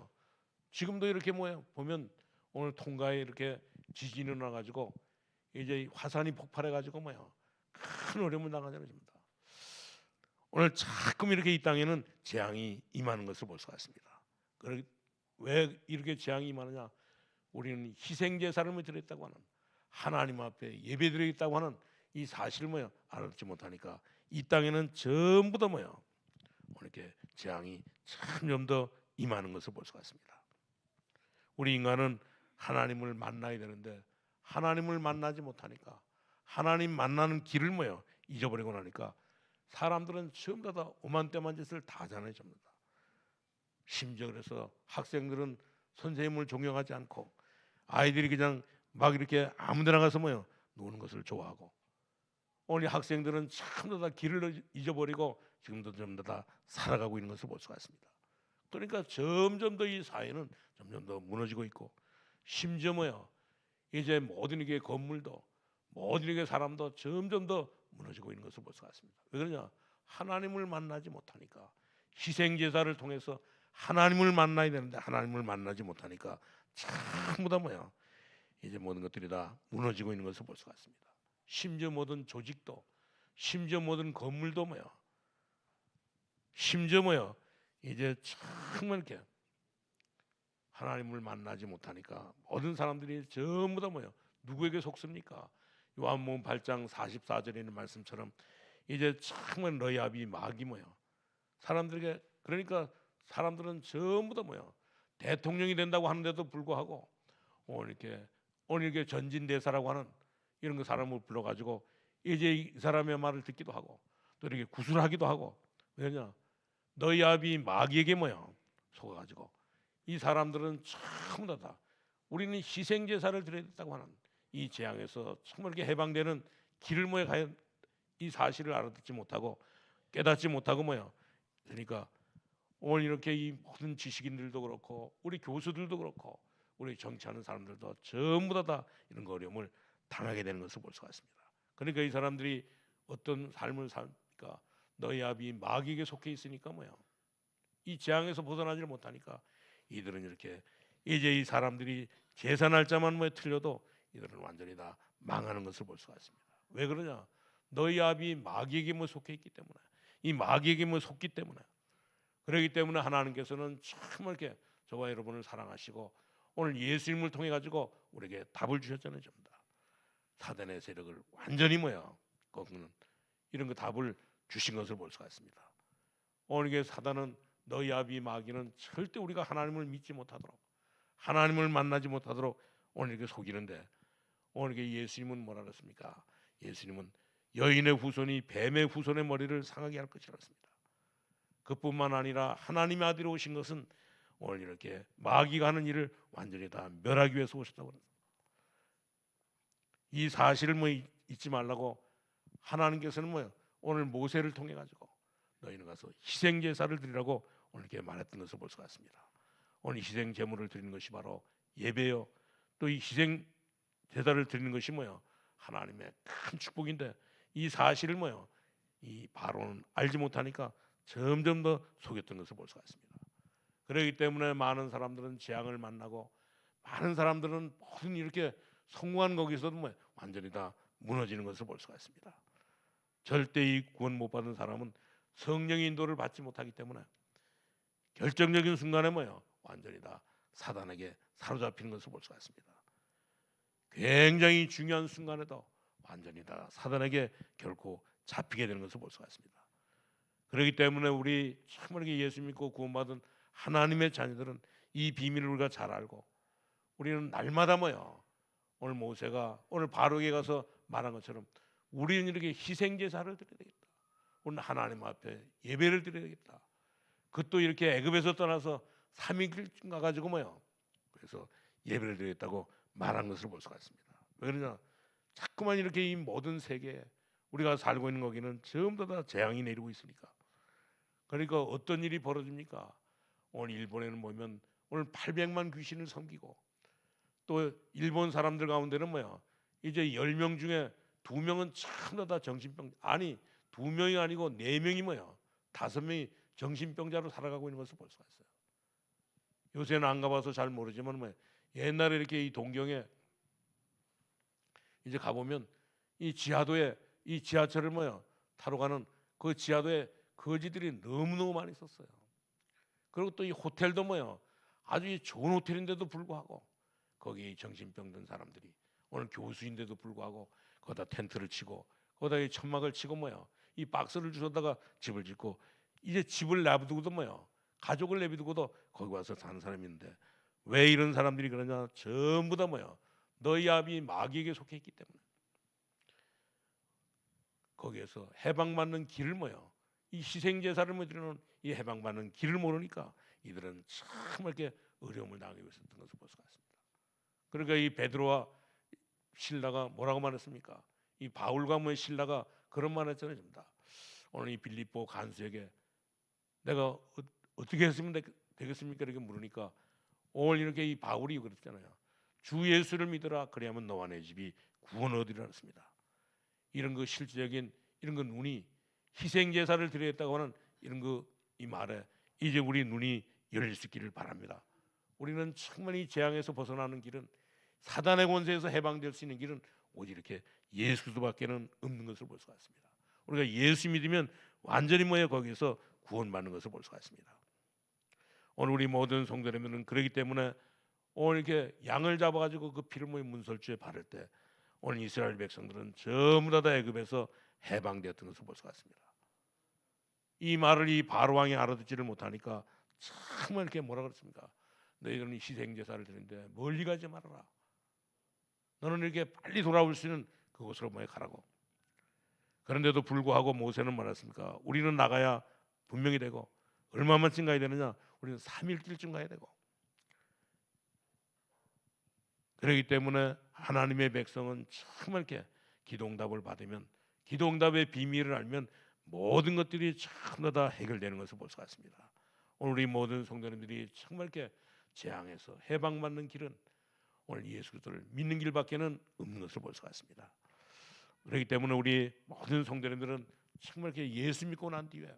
S3: 지금도 이렇게 뭐야? 보면 오늘 통가에 이렇게 지진이 나가지고 이제 화산이 폭발해가지고 뭐야? 큰 어려움을 당하잖아요. 오늘 자꾸 이렇게 이 땅에는 재앙이 임하는 것을 볼 수가 있습니다. 왜 이렇게 재앙이 임하느냐? 우리는 희생 제사를 드렸다고 하는 하나님 앞에 예배드리겠다고 하는 이 사실을 뭐야? 알아듣지 못하니까 이 땅에는 전부 다 뭐야? 이렇게 재앙이 점점 더 임하는 것을 볼 수가 있습니다. 우리 인간은 하나님을 만나야 되는데 하나님을 만나지 못하니까 하나님 만나는 길을 뭐야? 잊어버리고 나니까 사람들은 전부 다 오만때만 짓을 다 하잖아요. 전부 다. 심지어 그래서 학생들은 선생님을 존경하지 않고 아이들이 그냥 막 이렇게 아무데나 가서 뭐요? 노는 것을 좋아하고 오늘 학생들은 전부 다 길을 잊어버리고 지금도 전부 다 살아가고 있는 것을 볼 수가 있습니다. 그러니까 점점 더 이 사회는 점점 더 무너지고 있고 심지어 뭐요? 이제 모든 이게 건물도 모든 이게 사람도 점점 더 무너지고 있는 것을 볼 수가 있습니다. 왜 그러냐? 하나님을 만나지 못하니까 희생 제사를 통해서 하나님을 만나야 되는데 하나님을 만나지 못하니까 전부 다 뭐야? 이제 모든 것들이 다 무너지고 있는 것을 볼 수가 있습니다. 심지어 모든 조직도, 심지어 모든 건물도 뭐야? 심지어 뭐야? 이제 정말 이렇게 하나님을 만나지 못하니까 모든 사람들이 전부 다 뭐야? 누구에게 속습니까? 요한복음 8장 44절에 있는 말씀처럼 이제 정말 러야비 마귀 뭐야? 사람들에게 그러니까 사람들은 전부 다 뭐야? 대통령이 된다고 하는데도 불구하고 오늘 이렇게 전진대사라고 하는 이런 거 사람을 불러가지고 이제 이 사람의 말을 듣기도 하고 또 이렇게 구술하기도 하고 왜냐? 너희 아비 마귀에게 뭐야? 속아가지고 이 사람들은 전부 다 우리는 희생 제사를 드려야 된다고 하는 이 재앙에서 정말 이렇게 해방되는 길을 뭐야 가야 이 사실을 알아듣지 못하고 깨닫지 못하고 뭐야? 그러니까 오늘 이렇게 이 모든 지식인들도 그렇고 우리 교수들도 그렇고 우리 정치하는 사람들도 전부 다 이런 거 어려움을 당하게 되는 것을 볼 수가 있습니다. 그러니까 이 사람들이 어떤 삶을 사니까 너희 아비 마귀에게 속해 있으니까 뭐야? 이 재앙에서 벗어나지를 못하니까 이들은 이렇게 이제 이 사람들이 제사 날짜만 뭐 틀려도 이들은 완전히 다 망하는 것을 볼 수가 있습니다. 왜 그러냐? 너희 아비 마귀에게 뭐 속해 있기 때문에 이 마귀에게 뭐 속기 때문에 그렇기 때문에 하나님께서는 정말 이렇게 저와 여러분을 사랑하시고 오늘 예수님을 통해 가지고 우리에게 답을 주셨잖아요. 전부 다 사단의 세력을 완전히 뭐야 꺾는 이런 거 답을 주신 것을 볼 수가 있습니다. 오늘 이게 사단은 너희 아비 마귀는 절대 우리가 하나님을 믿지 못하도록 하나님을 만나지 못하도록 오늘 이렇게 속이는데 오늘 이게 예수님은 뭐라 그랬습니까? 예수님은 여인의 후손이 뱀의 후손의 머리를 상하게 할 것이라 했습니다. 그뿐만 아니라 하나님의 아들이 오신 것은 오늘 이렇게 마귀가 하는 일을 완전히 다 멸하기 위해서 오셨다고 합니다. 이 사실을 뭐 잊지 말라고 하나님께서는 뭐요? 오늘 모세를 통해 가지고 너희는 가서 희생 제사를 드리라고 오늘 이렇게 말했던 것을 볼 수가 있습니다. 오늘 희생 제물을 드리는 것이 바로 예배요. 또 이 희생 제사를 드리는 것이 뭐요? 하나님의 큰 축복인데 이 사실을 뭐요? 이 바로는 알지 못하니까 점점 더 속였던 것을 볼 수가 있습니다. 그렇기 때문에 많은 사람들은 재앙을 만나고 많은 사람들은 모든 이렇게 성공한 거기서도 뭐 완전히 다 무너지는 것을 볼 수가 있습니다. 절대 이 구원 못 받은 사람은 성령의 인도를 받지 못하기 때문에 결정적인 순간에 뭐요 완전히 다 사단에게 사로잡히는 것을 볼 수가 있습니다. 굉장히 중요한 순간에도 완전히 다 사단에게 결코 잡히게 되는 것을 볼 수가 있습니다. 그렇기 때문에 우리 참으로 예수 믿고 구원받은 하나님의 자녀들은 이 비밀을 우리가 잘 알고 우리는 날마다 뭐요 오늘 모세가 오늘 바로에게 가서 말한 것처럼 우리는 이렇게 희생 제사를 드려야 되겠다. 오늘 하나님 앞에 예배를 드려야 되겠다. 그것도 이렇게 애굽에서 떠나서 3일 가가지고 뭐요 그래서 예배를 드리겠다고 말한 것을 볼 수가 있습니다. 왜 그러냐 자꾸만 이렇게 이 모든 세계에 우리가 살고 있는 거기는 전부 다 재앙이 내리고 있으니까. 그러니까 어떤 일이 벌어집니까? 오늘 일본에는 보면 오늘 800만 귀신을 섬기고 또 일본 사람들 가운데는 뭐야 이제 10명 중에 2명은 전부 다 정신병 아니 2명이 아니고 4명이 뭐야 5명이 정신병자로 살아가고 있는 것을 볼 수가 있어요. 요새는 안 가봐서 잘 모르지만 뭐 옛날에 이렇게 이 동경에 이제 가보면 이 지하도에 이 지하철을 뭐야 타러 가는 그 지하도에 거지들이 너무너무 많이 있었어요. 그리고 또 이 호텔도 뭐야 아주 좋은 호텔인데도 불구하고 거기 정신병 든 사람들이 오늘 교수인데도 불구하고 거기다 텐트를 치고 거기다 이 천막을 치고 뭐야 이 박스를 주워다가 집을 짓고 이제 집을 내비두고도 뭐야 가족을 내비두고도 거기 와서 사는 사람이 있는데 왜 이런 사람들이 그러냐 전부 다 뭐야 너희 아비 마귀에게 속해 있기 때문에 거기에서 해방받는 길을 뭐야 이 희생제사를 드리는 이 해방받는 길을 모르니까 이들은 참 이렇게 어려움을 당하고 있었던 것을 볼 수가 있습니다. 그러니까 이 베드로와 실라가 뭐라고 말했습니까? 이 바울과 뭐 실라가 그런 말 했잖아요. 오늘 이 빌립보 간수에게 내가 어떻게 했으면 되겠습니까? 이렇게 물으니까 오늘 이렇게 이 바울이 그랬잖아요. 주 예수를 믿으라 그리하면 너와 내 집이 구원 얻으리라 했습니다. 이런 거 실질적인 이런 거 눈이 희생 제사를 드리겠다고 하는 이런 거 이 말에 이제 우리 눈이 열릴 수 있기를 바랍니다. 우리는 정말 이 재앙에서 벗어나는 길은 사단의 권세에서 해방될 수 있는 길은 오직 이렇게 예수밖에는 없는 것을 볼 수가 있습니다. 우리가 예수 믿으면 완전히 뭐예요 거기서 구원받는 것을 볼 수가 있습니다. 오늘 우리 모든 성도님들은 그렇기 때문에 오늘 이렇게 양을 잡아가지고 그 피를 모인 문설주에 바를 때 오늘 이스라엘 백성들은 전부 다 애굽에서 해방되었던 것을 볼 수가 있습니다. 이 말을 이 바로 왕이 알아듣지를 못하니까 정말 이렇게 뭐라 그랬습니까? 너희들은 희생 제사를 드리는데 멀리 가지 말아라. 너는 이렇게 빨리 돌아올 수 있는 그곳으로 모여 가라고. 그런데도 불구하고 모세는 말했습니까? 우리는 나가야 분명히 되고 얼마만큼 가야 되느냐? 우리는 3일길쯤 가야 되고. 그렇기 때문에 하나님의 백성은 정말 이렇게 기도응답을 받으면 기도응답의 비밀을 알면 모든 것들이 전부 다 해결되는 것을 볼 수가 있습니다. 오늘 우리 모든 성도님들이 정말 이렇게 재앙에서 해방받는 길은 오늘 예수 그리스도를 믿는 길밖에는 없는 것을 볼 수가 있습니다. 그렇기 때문에 우리 모든 성도님들은 정말 이렇게 예수 믿고 난 뒤에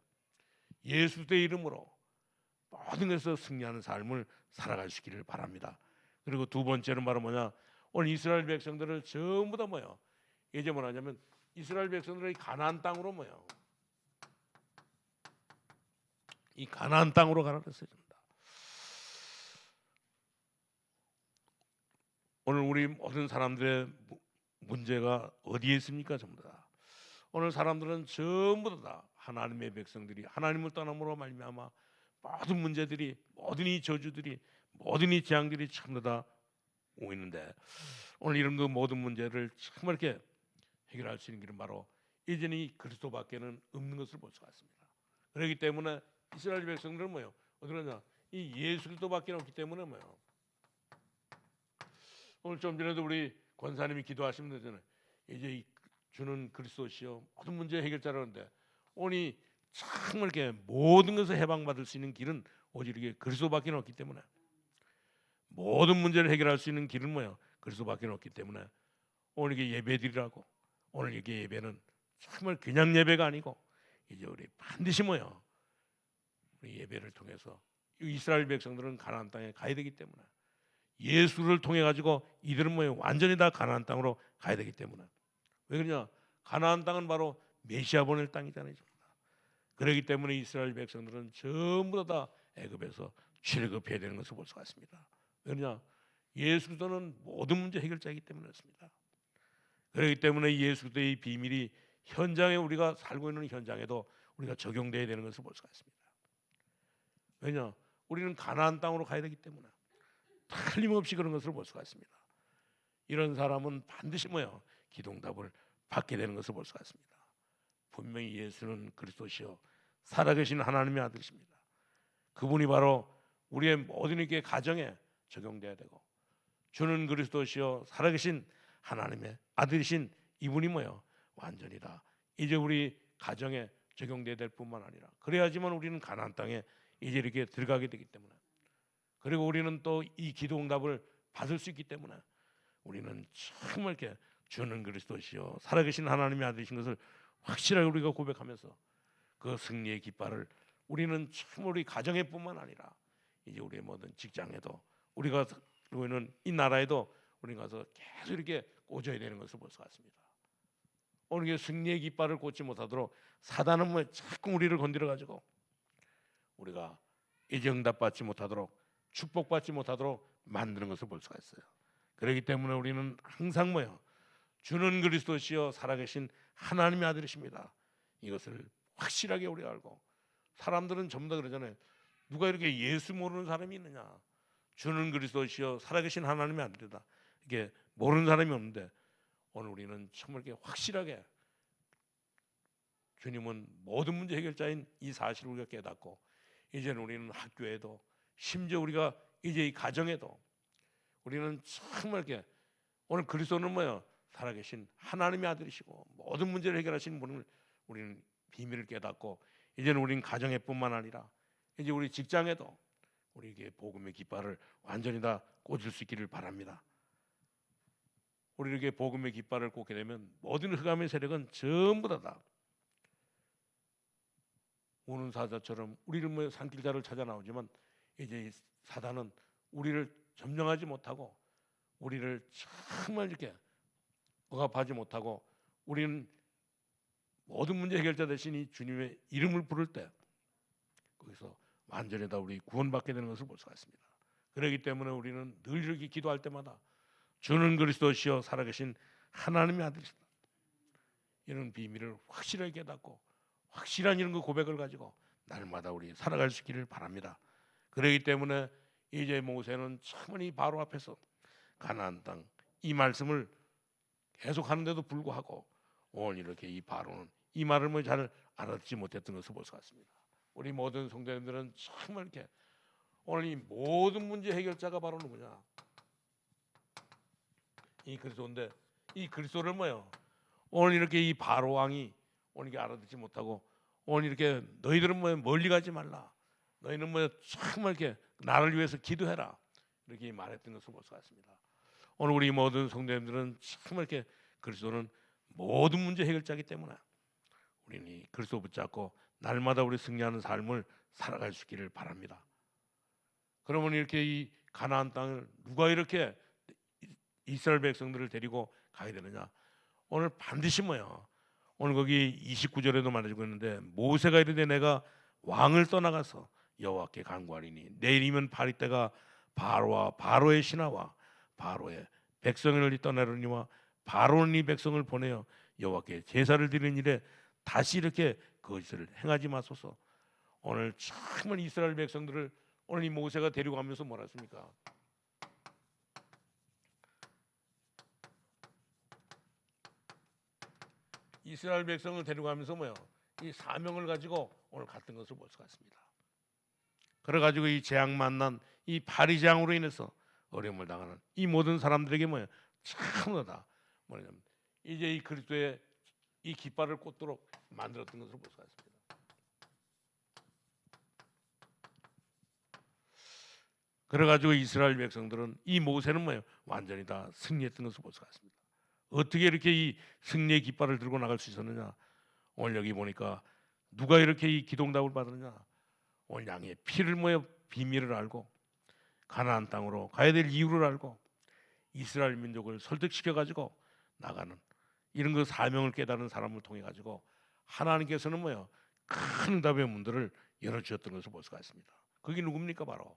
S3: 예수의 이름으로 모든 것에서 승리하는 삶을 살아갈 수 있기를 바랍니다. 그리고 두 번째는 바로 뭐냐? 오늘 이스라엘 백성들을 전부 다 뭐요? 이제 뭐냐면 이스라엘 백성들이 가나안 땅으로 뭐요? 이 가나안 땅으로 가라 그랬어요. 오늘 우리 모든 사람들의 문제가 어디에 있습니까? 전부 다. 오늘 사람들은 전부 다 하나님의 백성들이 하나님을 떠남으로 말미암아 모든 문제들이 모든 이 저주들이 모든 이 재앙들이 전부 다 오고 있는데 오늘 이런 그 모든 문제를 정말 이렇게 해결할 수 있는 길은 바로 이제는 이 그리스도밖에는 없는 것을 볼 수가 있습니다. 그렇기 때문에 이스라엘 백성들은 뭐요? 어떠냐? 이 예수 그리스도밖에 없기 때문에 뭐요? 오늘 좀 전에도 우리 권사님이 기도하시면 되잖아요. 이제 이 주는 그리스도시요 모든 문제 해결자라는데 오늘 정말 이렇게 모든 것을 해방받을 수 있는 길은 오직 이렇게 그리스도밖에 없기 때문에 모든 문제를 해결할 수 있는 길은 뭐야? 그리스도밖에 없기 때문에 오늘 이게 예배드리라고 오늘 이게 예배는 정말 그냥 예배가 아니고 이제 우리 반드시 뭐야? 우리 예배를 통해서 이스라엘 백성들은 가나안 땅에 가야 되기 때문에 예수를 통해 가지고 이들은 완전히 다 가나안 땅으로 가야 되기 때문에 왜 그러냐? 가나안 땅은 바로 메시아 보낼 땅이잖아요. 그렇기 때문에 이스라엘 백성들은 전부 다 애굽에서 출애굽해야 되는 것을 볼 수가 있습니다. 왜냐? 예수 그리스도는 모든 문제 해결자이기 때문에 그렇습니다. 그렇기 때문에 예수 그리스도의 비밀이 현장에 우리가 살고 있는 현장에도 우리가 적용돼야 되는 것을 볼 수가 있습니다. 왜냐? 우리는 가나안 땅으로 가야 되기 때문에 틀림없이 그런 것을 볼 수가 있습니다. 이런 사람은 반드시 기도응답을 받게 되는 것을 볼 수가 있습니다. 분명히 예수는 그리스도시요 살아계신 하나님의 아들이십니다. 그분이 바로 우리의 모든 이렇게 가정에 적용돼야 되고 주는 그리스도시요 살아계신 하나님의 아들이신 이분이 완전히 다 이제 우리 가정에 적용돼야 될 뿐만 아니라 그래야지만 우리는 가나안 땅에 이제 이렇게 들어가게 되기 때문에 그리고 우리는 또 이 기도응답을 받을 수 있기 때문에 우리는 정말 이렇게 주는 그리스도시요 살아계신 하나님의 아들이신 것을 확실하게 우리가 고백하면서 그 승리의 깃발을 우리는 참 우리 가정에뿐만 아니라 이제 우리의 모든 직장에도 우리가 살고 있는 이 나라에도 우리가 가서 계속 이렇게 꽂아야 되는 것을 볼 수 같습니다. 오늘 승리의 깃발을 꽂지 못하도록 사단은 자꾸 우리를 건드려 가지고 우리가 이제 응답받지 못하도록 축복받지 못하도록 만드는 것을 볼 수가 있어요. 그렇기 때문에 우리는 항상 주는 그리스도시요 살아계신 하나님의 아들이십니다. 이것을 확실하게 우리가 알고 사람들은 전부 다 그러잖아요. 누가 이렇게 예수 모르는 사람이 있느냐? 주는 그리스도시요 살아계신 하나님의 아들이다. 이게 모르는 사람이 없는데 오늘 우리는 정말 이렇게 확실하게 주님은 모든 문제 해결자인 이 사실을 우리가 깨닫고 이제는 우리는 학교에도 심지어 우리가 이제 이 가정에도 우리는 정말 이렇게 오늘 그리스도는 살아계신 하나님의 아들이시고 모든 문제를 해결하시는 분을 우리는 비밀을 깨닫고 이제는 우리는 가정에뿐만 아니라 이제 우리 직장에도 우리에게 복음의 깃발을 완전히 다 꽂을 수 있기를 바랍니다. 우리에게 복음의 깃발을 꽂게 되면 모든 흑암의 세력은 전부 다 우는 사자처럼 우리를 산길자를 찾아 나오지만 이제 사단은 우리를 점령하지 못하고 우리를 정말 이렇게 억압하지 못하고 우리는 모든 문제 해결자 되신 이 주님의 이름을 부를 때 거기서 완전히 다 우리 구원받게 되는 것을 볼 수가 있습니다. 그렇기 때문에 우리는 늘 이렇게 기도할 때마다 주는 그리스도시요 살아계신 하나님의 아들이시다. 이런 비밀을 확실하게 깨닫고 확실한 이런 그 고백을 가지고 날마다 우리 살아갈 수 있기를 바랍니다. 그렇기 때문에 이제 모세는 참으니 바로 앞에서 가나안 땅 이 말씀을 계속 하는데도 불구하고 오늘 이렇게 이 바로는 이 말을 잘 알아듣지 못했던 것을 볼 수 같습니다. 우리 모든 성도님들은 정말 이렇게 오늘 이 모든 문제 해결자가 바로 누구냐? 이 그리스도인데 이 그리스도를 오늘 이렇게 이 바로 왕이 오늘 이게 알아듣지 못하고 오늘 이렇게 너희들은 멀리 가지 말라. 너희는 정말 이렇게 나를 위해서 기도해라. 이렇게 말했던 것을 볼 수 같습니다. 오늘 우리 모든 성도님들은 정말 이렇게 그리스도는 모든 문제 해결자이기 때문에 우리는 이 그리스도 붙잡고 날마다 우리 승리하는 삶을 살아갈 수 있기를 바랍니다. 그러면 이렇게 이 가나안 땅을 누가 이렇게 이스라엘 백성들을 데리고 가야 되느냐? 오늘 반드시 오늘 거기 29절에도 말해주고 있는데 모세가 이르되 내가 왕을 떠나가서 여호와께 간구하리니 내일이면 파리 때가 바로와 바로의 신하와 바로의 백성을 떠나려니와 바로는 이 백성을 보내어 여호와께 제사를 드리는 일에 다시 이렇게 거짓을 행하지 마소서. 오늘 정말 이스라엘 백성들을 오늘 이 모세가 데리고 가면서 뭐라 했습니까? 이스라엘 백성을 데려가면서 이 사명을 가지고 오늘 갔던 것을 볼 수가 있습니다. 그래가지고 이 재앙 만난 이 파리 재앙으로 인해서 어려움을 당하는 이 모든 사람들에게 참으로 다 뭐냐면 이제 이 그리스도의 이 깃발을 꽂도록 만들었던 것을 볼 수가 있습니다. 그래가지고 이스라엘 백성들은 이 모세는 완전히 다 승리했던 것을 볼 수가 있습니다. 어떻게 이렇게 이 승리의 깃발을 들고 나갈 수 있었느냐? 오늘 여기 보니까 누가 이렇게 이 기도응답을 받았느냐? 오늘 양의 피를 비밀을 알고 가나안 땅으로 가야 될 이유를 알고 이스라엘 민족을 설득시켜 가지고 나가는 이런 그 사명을 깨달은 사람을 통해 가지고 하나님께서는 뭐요? 큰 응답의 문들을 열어주셨던 것을 볼 수가 있습니다. 그게 누굽니까? 바로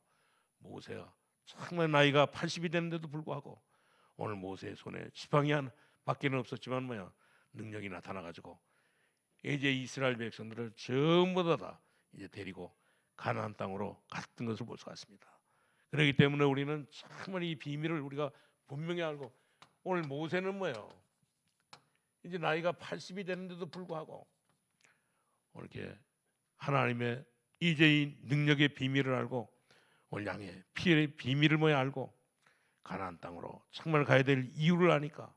S3: 모세가 정말 나이가 80이 됐는데도 불구하고 오늘 모세의 손에 지팡이 한 밖에는 없었지만 뭐야 능력이 나타나 가지고 이제 이스라엘 백성들을 전부 다 이제 데리고 가나안 땅으로 갔던 것을 볼 수가 있습니다. 그렇기 때문에 우리는 정말 이 비밀을 우리가 분명히 알고 오늘 모세는 뭐예요? 이제 나이가 80이 되는데도 불구하고 이렇게 하나님의 이제 이 능력의 비밀을 알고 오늘 양의 피의 비밀을 뭐야 알고 가나안 땅으로 정말 가야 될 이유를 아니까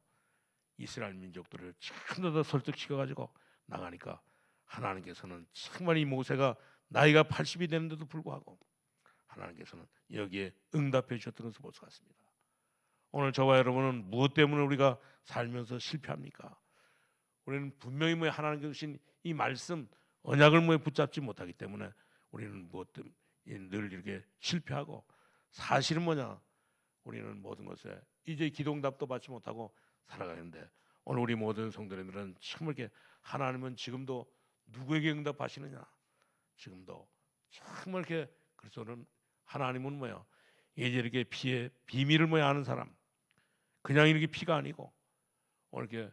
S3: 이스라엘 민족들을 전부 다 설득시켜 가지고 나가니까 하나님께서는 정말 이 모세가 나이가 80이 되는데도 불구하고 하나님께서는 여기에 응답해 주셨던 것을 볼 수 있습니다. 오늘 저와 여러분은 무엇 때문에 우리가 살면서 실패합니까? 우리는 분명히 뭐 하나님께서 주신 이 말씀 언약을 뭐 붙잡지 못하기 때문에 우리는 무엇 때문에 늘 이렇게 실패하고 사실은 뭐냐? 우리는 모든 것에 이제 기도응답도 받지 못하고 살아가는데 오늘 우리 모든 성도님들은 정말 이렇게 하나님은 지금도 누구에게 응답하시느냐? 지금도 정말 이렇게 그래서는 하나님은 뭐야? 이제 이렇게 피의 비밀을 뭐야 아는 사람, 그냥 이렇게 피가 아니고 오늘 이렇게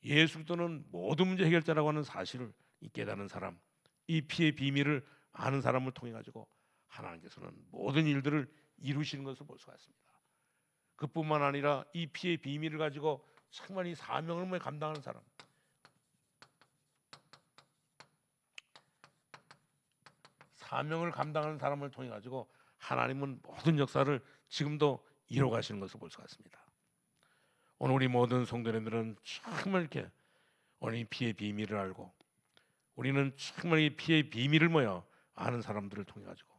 S3: 예수 그리스도는 모든 문제 해결자라고 하는 사실을 깨닫는 사람, 이 피의 비밀을 아는 사람을 통해 가지고 하나님께서는 모든 일들을 이루시는 것을 볼 수가 있습니다. 그뿐만 아니라 이 피의 비밀을 가지고 정말 이 사명을 뭐 감당하는 사람, 사명을 감당하는 사람을 통해 가지고 하나님은 모든 역사를 지금도 이루어 가시는 것을 볼 수가 있습니다. 오늘 우리 모든 성도님들은 정말 이렇게 오늘 이 피의 비밀을 알고 우리는 정말 이 피의 비밀을 뭐야 아는 사람들을 통해 가지고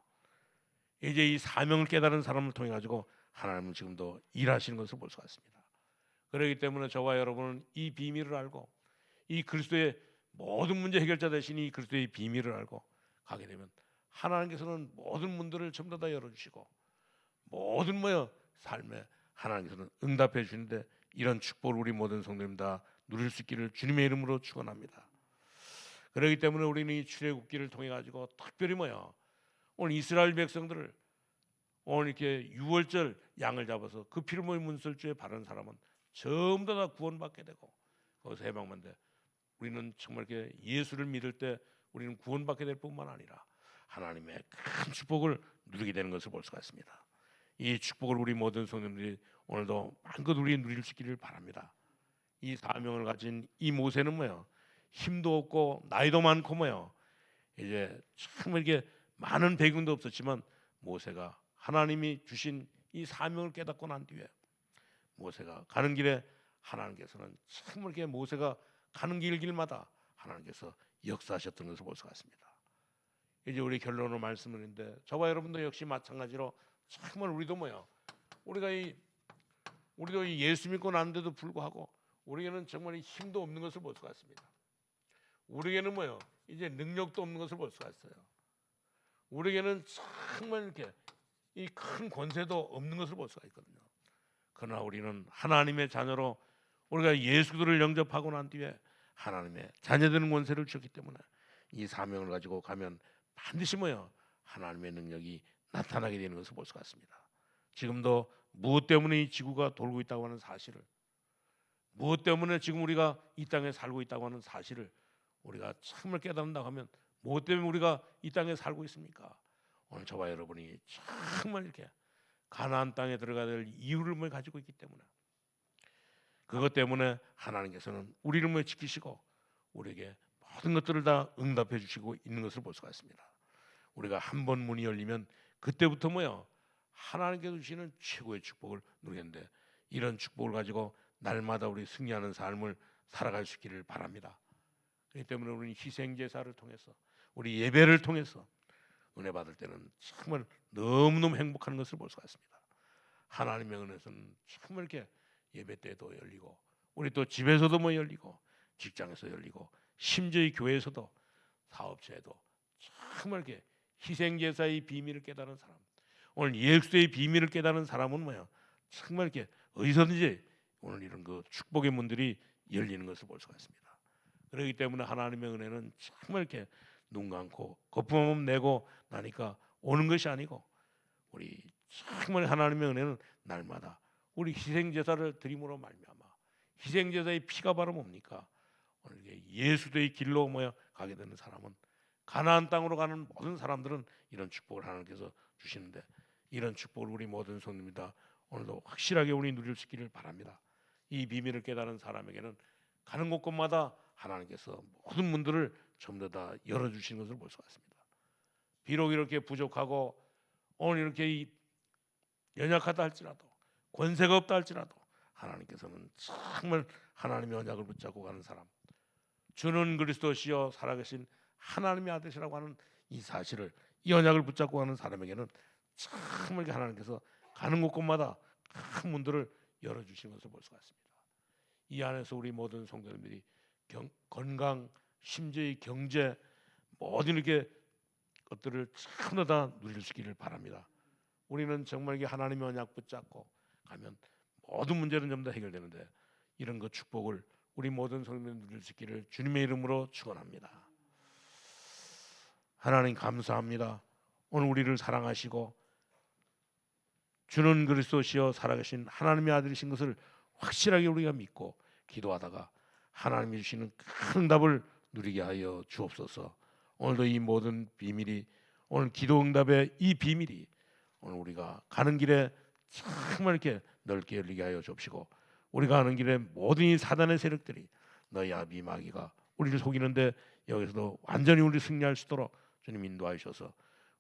S3: 이제 이 사명을 깨달은 사람을 통해 가지고 하나님은 지금도 일하시는 것을 볼 수가 있습니다. 그렇기 때문에 저와 여러분은 이 비밀을 알고 이 그리스도의 모든 문제 해결자 되신 이 그리스도의 비밀을 알고 가게 되면 하나님께서는 모든 문들을 전부 다 열어주시고 모든 뭐야 삶에 하나님께서는 응답해 주시는데 이런 축복을 우리 모든 성도님 다 누릴 수 있기를 주님의 이름으로 축원합니다. 그렇기 때문에 우리는 이 출애굽기를 통해 가지고 특별히 뭐야 오늘 이스라엘 백성들을 오늘 이렇게 유월절 양을 잡아서 그 피를 모인 문설주에 바른 사람은 전부 다 구원받게 되고 거기서 해방만 돼. 우리는 정말 이렇게 예수를 믿을 때 우리는 구원받게 될 뿐만 아니라 하나님의 큰 축복을 누리게 되는 것을 볼 수가 있습니다. 이 축복을 우리 모든 성도님들이 오늘도 마음껏 우리 누릴 수 있기를 바랍니다. 이 사명을 가진 이 모세는 뭐예요? 힘도 없고 나이도 많고 뭐예요? 이제 정말 이게 많은 배경도 없었지만 모세가 하나님이 주신 이 사명을 깨닫고 난 뒤에 모세가 가는 길에 하나님께서는 정말 이렇게 모세가 가는 길마다 하나님께서 역사하셨던 것을 볼 수가 있습니다. 이제 우리 결론으로 말씀드리는데 저와 여러분도 역시 마찬가지로 정말 우리도 뭐야? 우리도 이 예수 믿고 났는데도 불구하고 우리에게는 정말 힘도 없는 것을 볼 수가 있습니다. 우리에게는 뭐요? 이제 능력도 없는 것을 볼 수가 있어요. 우리에게는 정말 이렇게 이 큰 권세도 없는 것을 볼 수가 있거든요. 그러나 우리는 하나님의 자녀로 우리가 예수 그리스도를 영접하고 난 뒤에 하나님의 자녀되는 권세를 주셨기 때문에 이 사명을 가지고 가면 반드시 뭐요? 하나님의 능력이 나타나게 되는 것을 볼 수가 있습니다. 지금도 무엇 때문에 이 지구가 돌고 있다고 하는 사실을, 무엇 때문에 지금 우리가 이 땅에 살고 있다고 하는 사실을 우리가 정말 깨닫는다고 하면 무엇 때문에 우리가 이 땅에 살고 있습니까? 오늘 저와 여러분이 정말 이렇게 가나안 땅에 들어가야 될 이유를 가지고 있기 때문에 그것 때문에 하나님께서는 우리를 지키시고 우리에게 모든 것들을 다 응답해 주시고 있는 것을 볼 수가 있습니다. 우리가 한 번 문이 열리면 그때부터 뭐요? 하나님께서 주시는 최고의 축복을 누리는데 이런 축복을 가지고 날마다 우리 승리하는 삶을 살아갈 수 있기를 바랍니다. 그렇기 때문에 우리는 희생 제사를 통해서 우리 예배를 통해서 은혜 받을 때는 정말 너무너무 행복한 것을 볼 수가 있습니다. 하나님의 은혜는 정말 이렇게 예배 때도 열리고 우리 또 집에서도 열리고 직장에서 열리고 심지어 이 교회에서도 사업체에도 정말 이렇게 희생 제사의 비밀을 깨달은 사람 오늘 예수의 비밀을 깨닫는 사람은 뭐야? 정말 이렇게 어디서든지 오늘 이런 그 축복의 문들이 열리는 것을 볼 수가 있습니다. 그렇기 때문에 하나님의 은혜는 정말 이렇게 눈 감고 거품 한번 내고 나니까 오는 것이 아니고, 우리 정말 하나님의 은혜는 날마다 우리 희생제사를 드림으로 말미암아, 희생제사의 피가 바로 뭡니까? 오늘 예수의 길로 모여 가게 되는 사람은, 가나안 땅으로 가는 모든 사람들은 이런 축복을 하나님께서 주시는데, 이런 축복을 우리 모든 손입니다. 오늘도 확실하게 우리 누릴 수 있기를 바랍니다. 이 비밀을 깨달은 사람에게는 가는 곳곳마다 하나님께서 모든 문들을 전부 다 열어주시는 것을 볼 수가 있습니다. 비록 이렇게 부족하고 오늘 이렇게 연약하다 할지라도, 권세가 없다 할지라도, 하나님께서는 정말 하나님의 언약을 붙잡고 가는 사람, 주는 그리스도시요 살아계신 하나님의 아들이라고 하는 이 사실을, 이 언약을 붙잡고 가는 사람에게는 정말 하나님께서 가는 곳곳마다 큰 문들을 열어주시는 것을 볼 수가 있습니다. 이 안에서 우리 모든 성도님들이 건강, 심지어의 경제, 모든 이렇게 것들을 전부 다 누릴 수 있기를 바랍니다. 우리는 정말 하나님의 언약 붙잡고 가면 모든 문제는 전부 다 해결되는데, 이런 그 축복을 우리 모든 성도님들이 누릴 수 있기를 주님의 이름으로 축원합니다. 하나님 감사합니다. 오늘 우리를 사랑하시고 주는 그리스도시여 살아계신 하나님의 아들이신 것을 확실하게 우리가 믿고 기도하다가 하나님이 주시는 큰 응답을 누리게 하여 주옵소서. 오늘도 이 모든 비밀이, 오늘 기도 응답의 이 비밀이 오늘 우리가 가는 길에 정말 이렇게 넓게 열리게 하여 주옵시고, 우리가 가는 길에 모든 이 사단의 세력들이, 너희 아비 마귀가 우리를 속이는데 여기서도 완전히 우리 승리할 수 있도록 주님 인도하셔서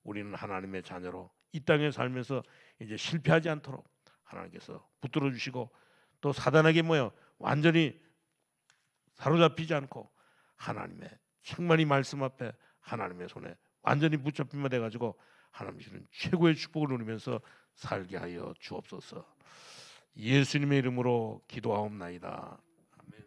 S3: 우리는 하나님의 자녀로 이 땅에 살면서 이제 실패하지 않도록 하나님께서 붙들어 주시고, 또 사단에게 완전히 사로잡히지 않고 하나님의 정말 이 말씀 앞에 하나님의 손에 완전히 붙잡히면 돼가지고 하나님 주시는 최고의 축복을 누리면서 살게 하여 주옵소서. 예수님의 이름으로 기도하옵나이다. 아멘.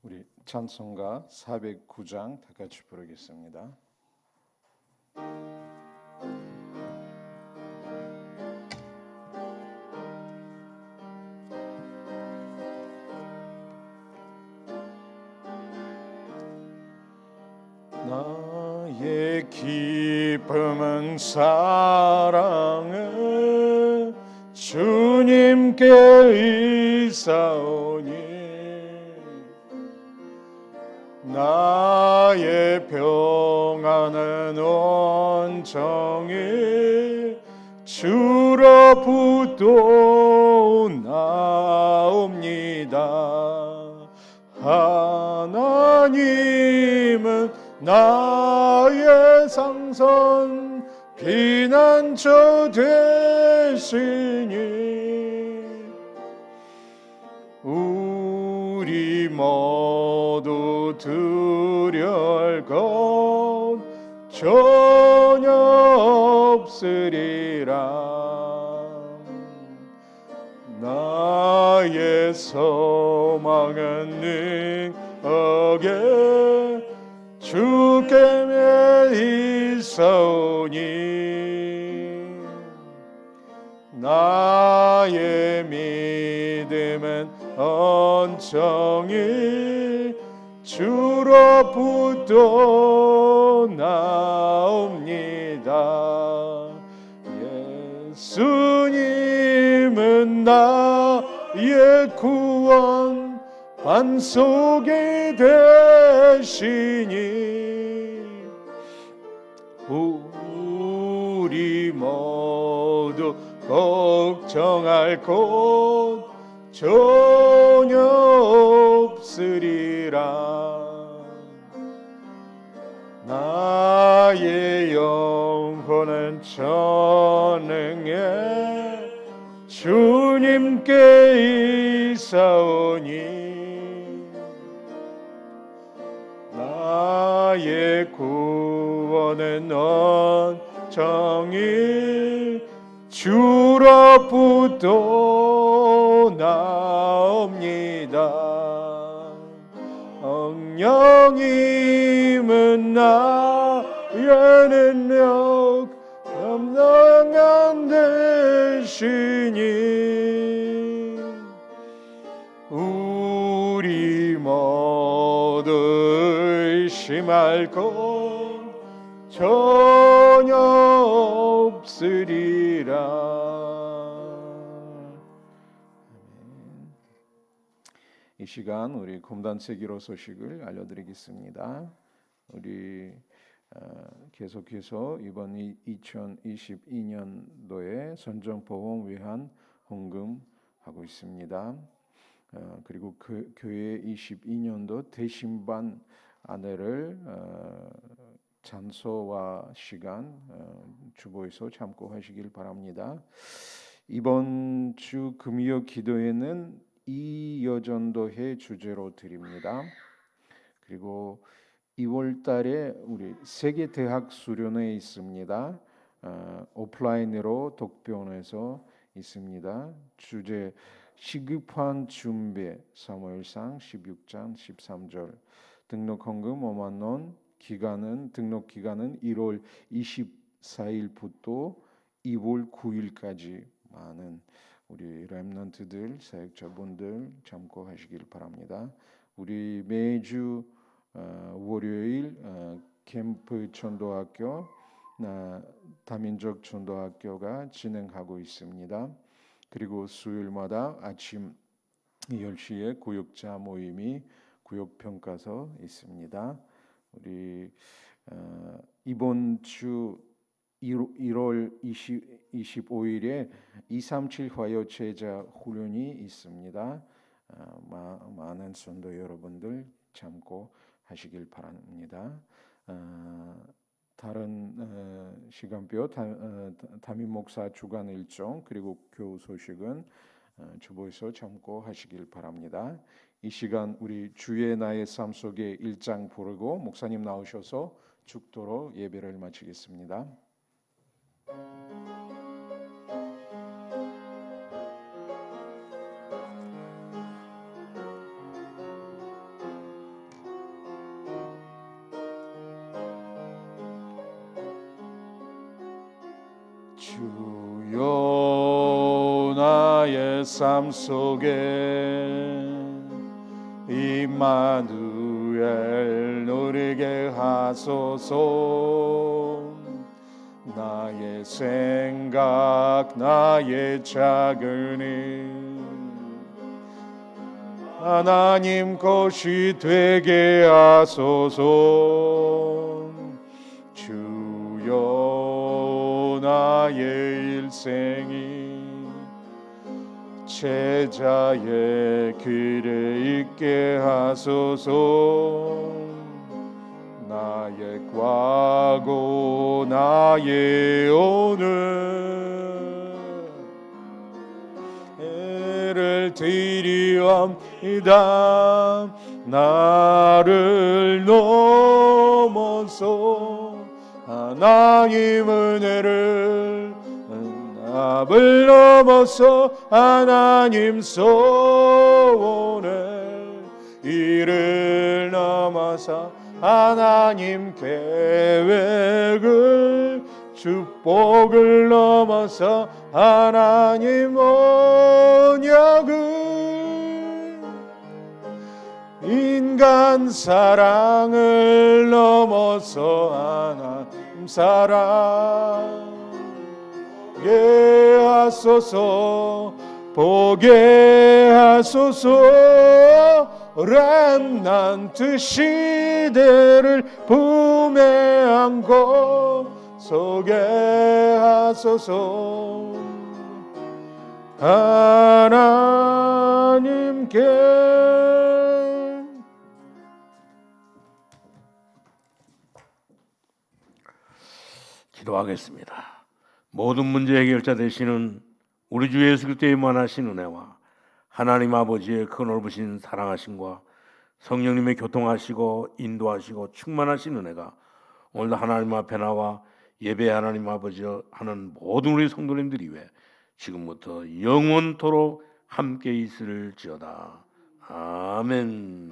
S2: 우리 찬송가 409장 다 같이 부르겠습니다. 나의 기쁨은 사랑은 주님께 있사오니, 나의 평안은 온전히 주로부터 나옵니다. 하나님은 나의 상선 피난처 되시니, 우리 모두 두려울 것 전혀 없으리라. 나의 소망은 능하게 주께 있사오니, 나의 믿음은 온전히 주로부터 나옵니다. 예수님은 나의 구원 반석이 되시니, 우리 모두 걱정할 것 전혀 없으리라. 나의 영혼은 전능해 주님께 있사오니, 나의 구원은 온전히 주로부터 나옵니다. 성령님은 나의 능력 감당한 대신이 우리 모두 의심할 것 전혀 없으리라. 이 시간 우리 검단체 기로 소식을 알려드리겠습니다. 우리 계속해서 이번 2022년도에 선정보험 위한 헌금하고 있습니다. 그리고 교회 22년도 대신반 안내를 장소와 시간 주보에서 참고하시길 바랍니다. 이번 주 금요 기도회는 이 여전도회 주제로 드립니다. 그리고 2월 달에 우리 세계 대학 수련회 있습니다. 오프라인으로 독변에서 있습니다. 주제 시급한 준비 사무엘상 16장 13절. 등록 헌금 5만 원. 등록 기간은 1월 24일부터 2월 9일까지 많은 우리 렘넌트들, 사역자분들 참고하시길 바랍니다. 우리 매주 월요일 캠프 전도학교, 다민족 전도학교가 진행하고 있습니다. 그리고 수요일마다 아침 10시에 구역자 모임이 구역평가서 있습니다. 우리 이번 주 1월 25일에 237 화요 제자 훈련이 있습니다. 많은 성도 여러분들 참고하시길 바랍니다. 다른 시간표 담임 목사 주간 일정 그리고 교우 소식은 주보에서 참고하시길 바랍니다. 이 시간 우리 주의 나의 삶 속에 1장 부르고 목사님 나오셔서 축도로 예배를 마치겠습니다. 주여 나의 삶 속에 임마누엘 누리게 하소서. 나의 생각 나의 작은 일 하나님 것이 되게 하소서. 주여 나의 일생이 제자의 길에 있게 하소서. 나의 과거 나의 오늘 애를 드리옵니다. 나를 넘어서 하나님 은혜를 나를 넘어서 하나님 소원을 이를 넘어서 하나님 계획을 축복을 넘어서 하나님 언약을 인간 사랑을 넘어서 하나님 사랑게 하소서. 보게 하소서. 렘넌트 시대를 품에 안고 서게 하소서. 하나님께
S3: 기도하겠습니다. 모든 문제 해결자 되시는 우리 주 예수 그리스도의 무한하신 은혜와 하나님 아버지의 큰 넓으신 사랑하심과 성령님의 교통하시고 인도하시고 충만하신 은혜가 오늘도 하나님 앞에 나와 예배 하나님 아버지 하는 모든 우리 성도님들이 왜 지금부터 영원토록 함께 있을지어다. 아멘.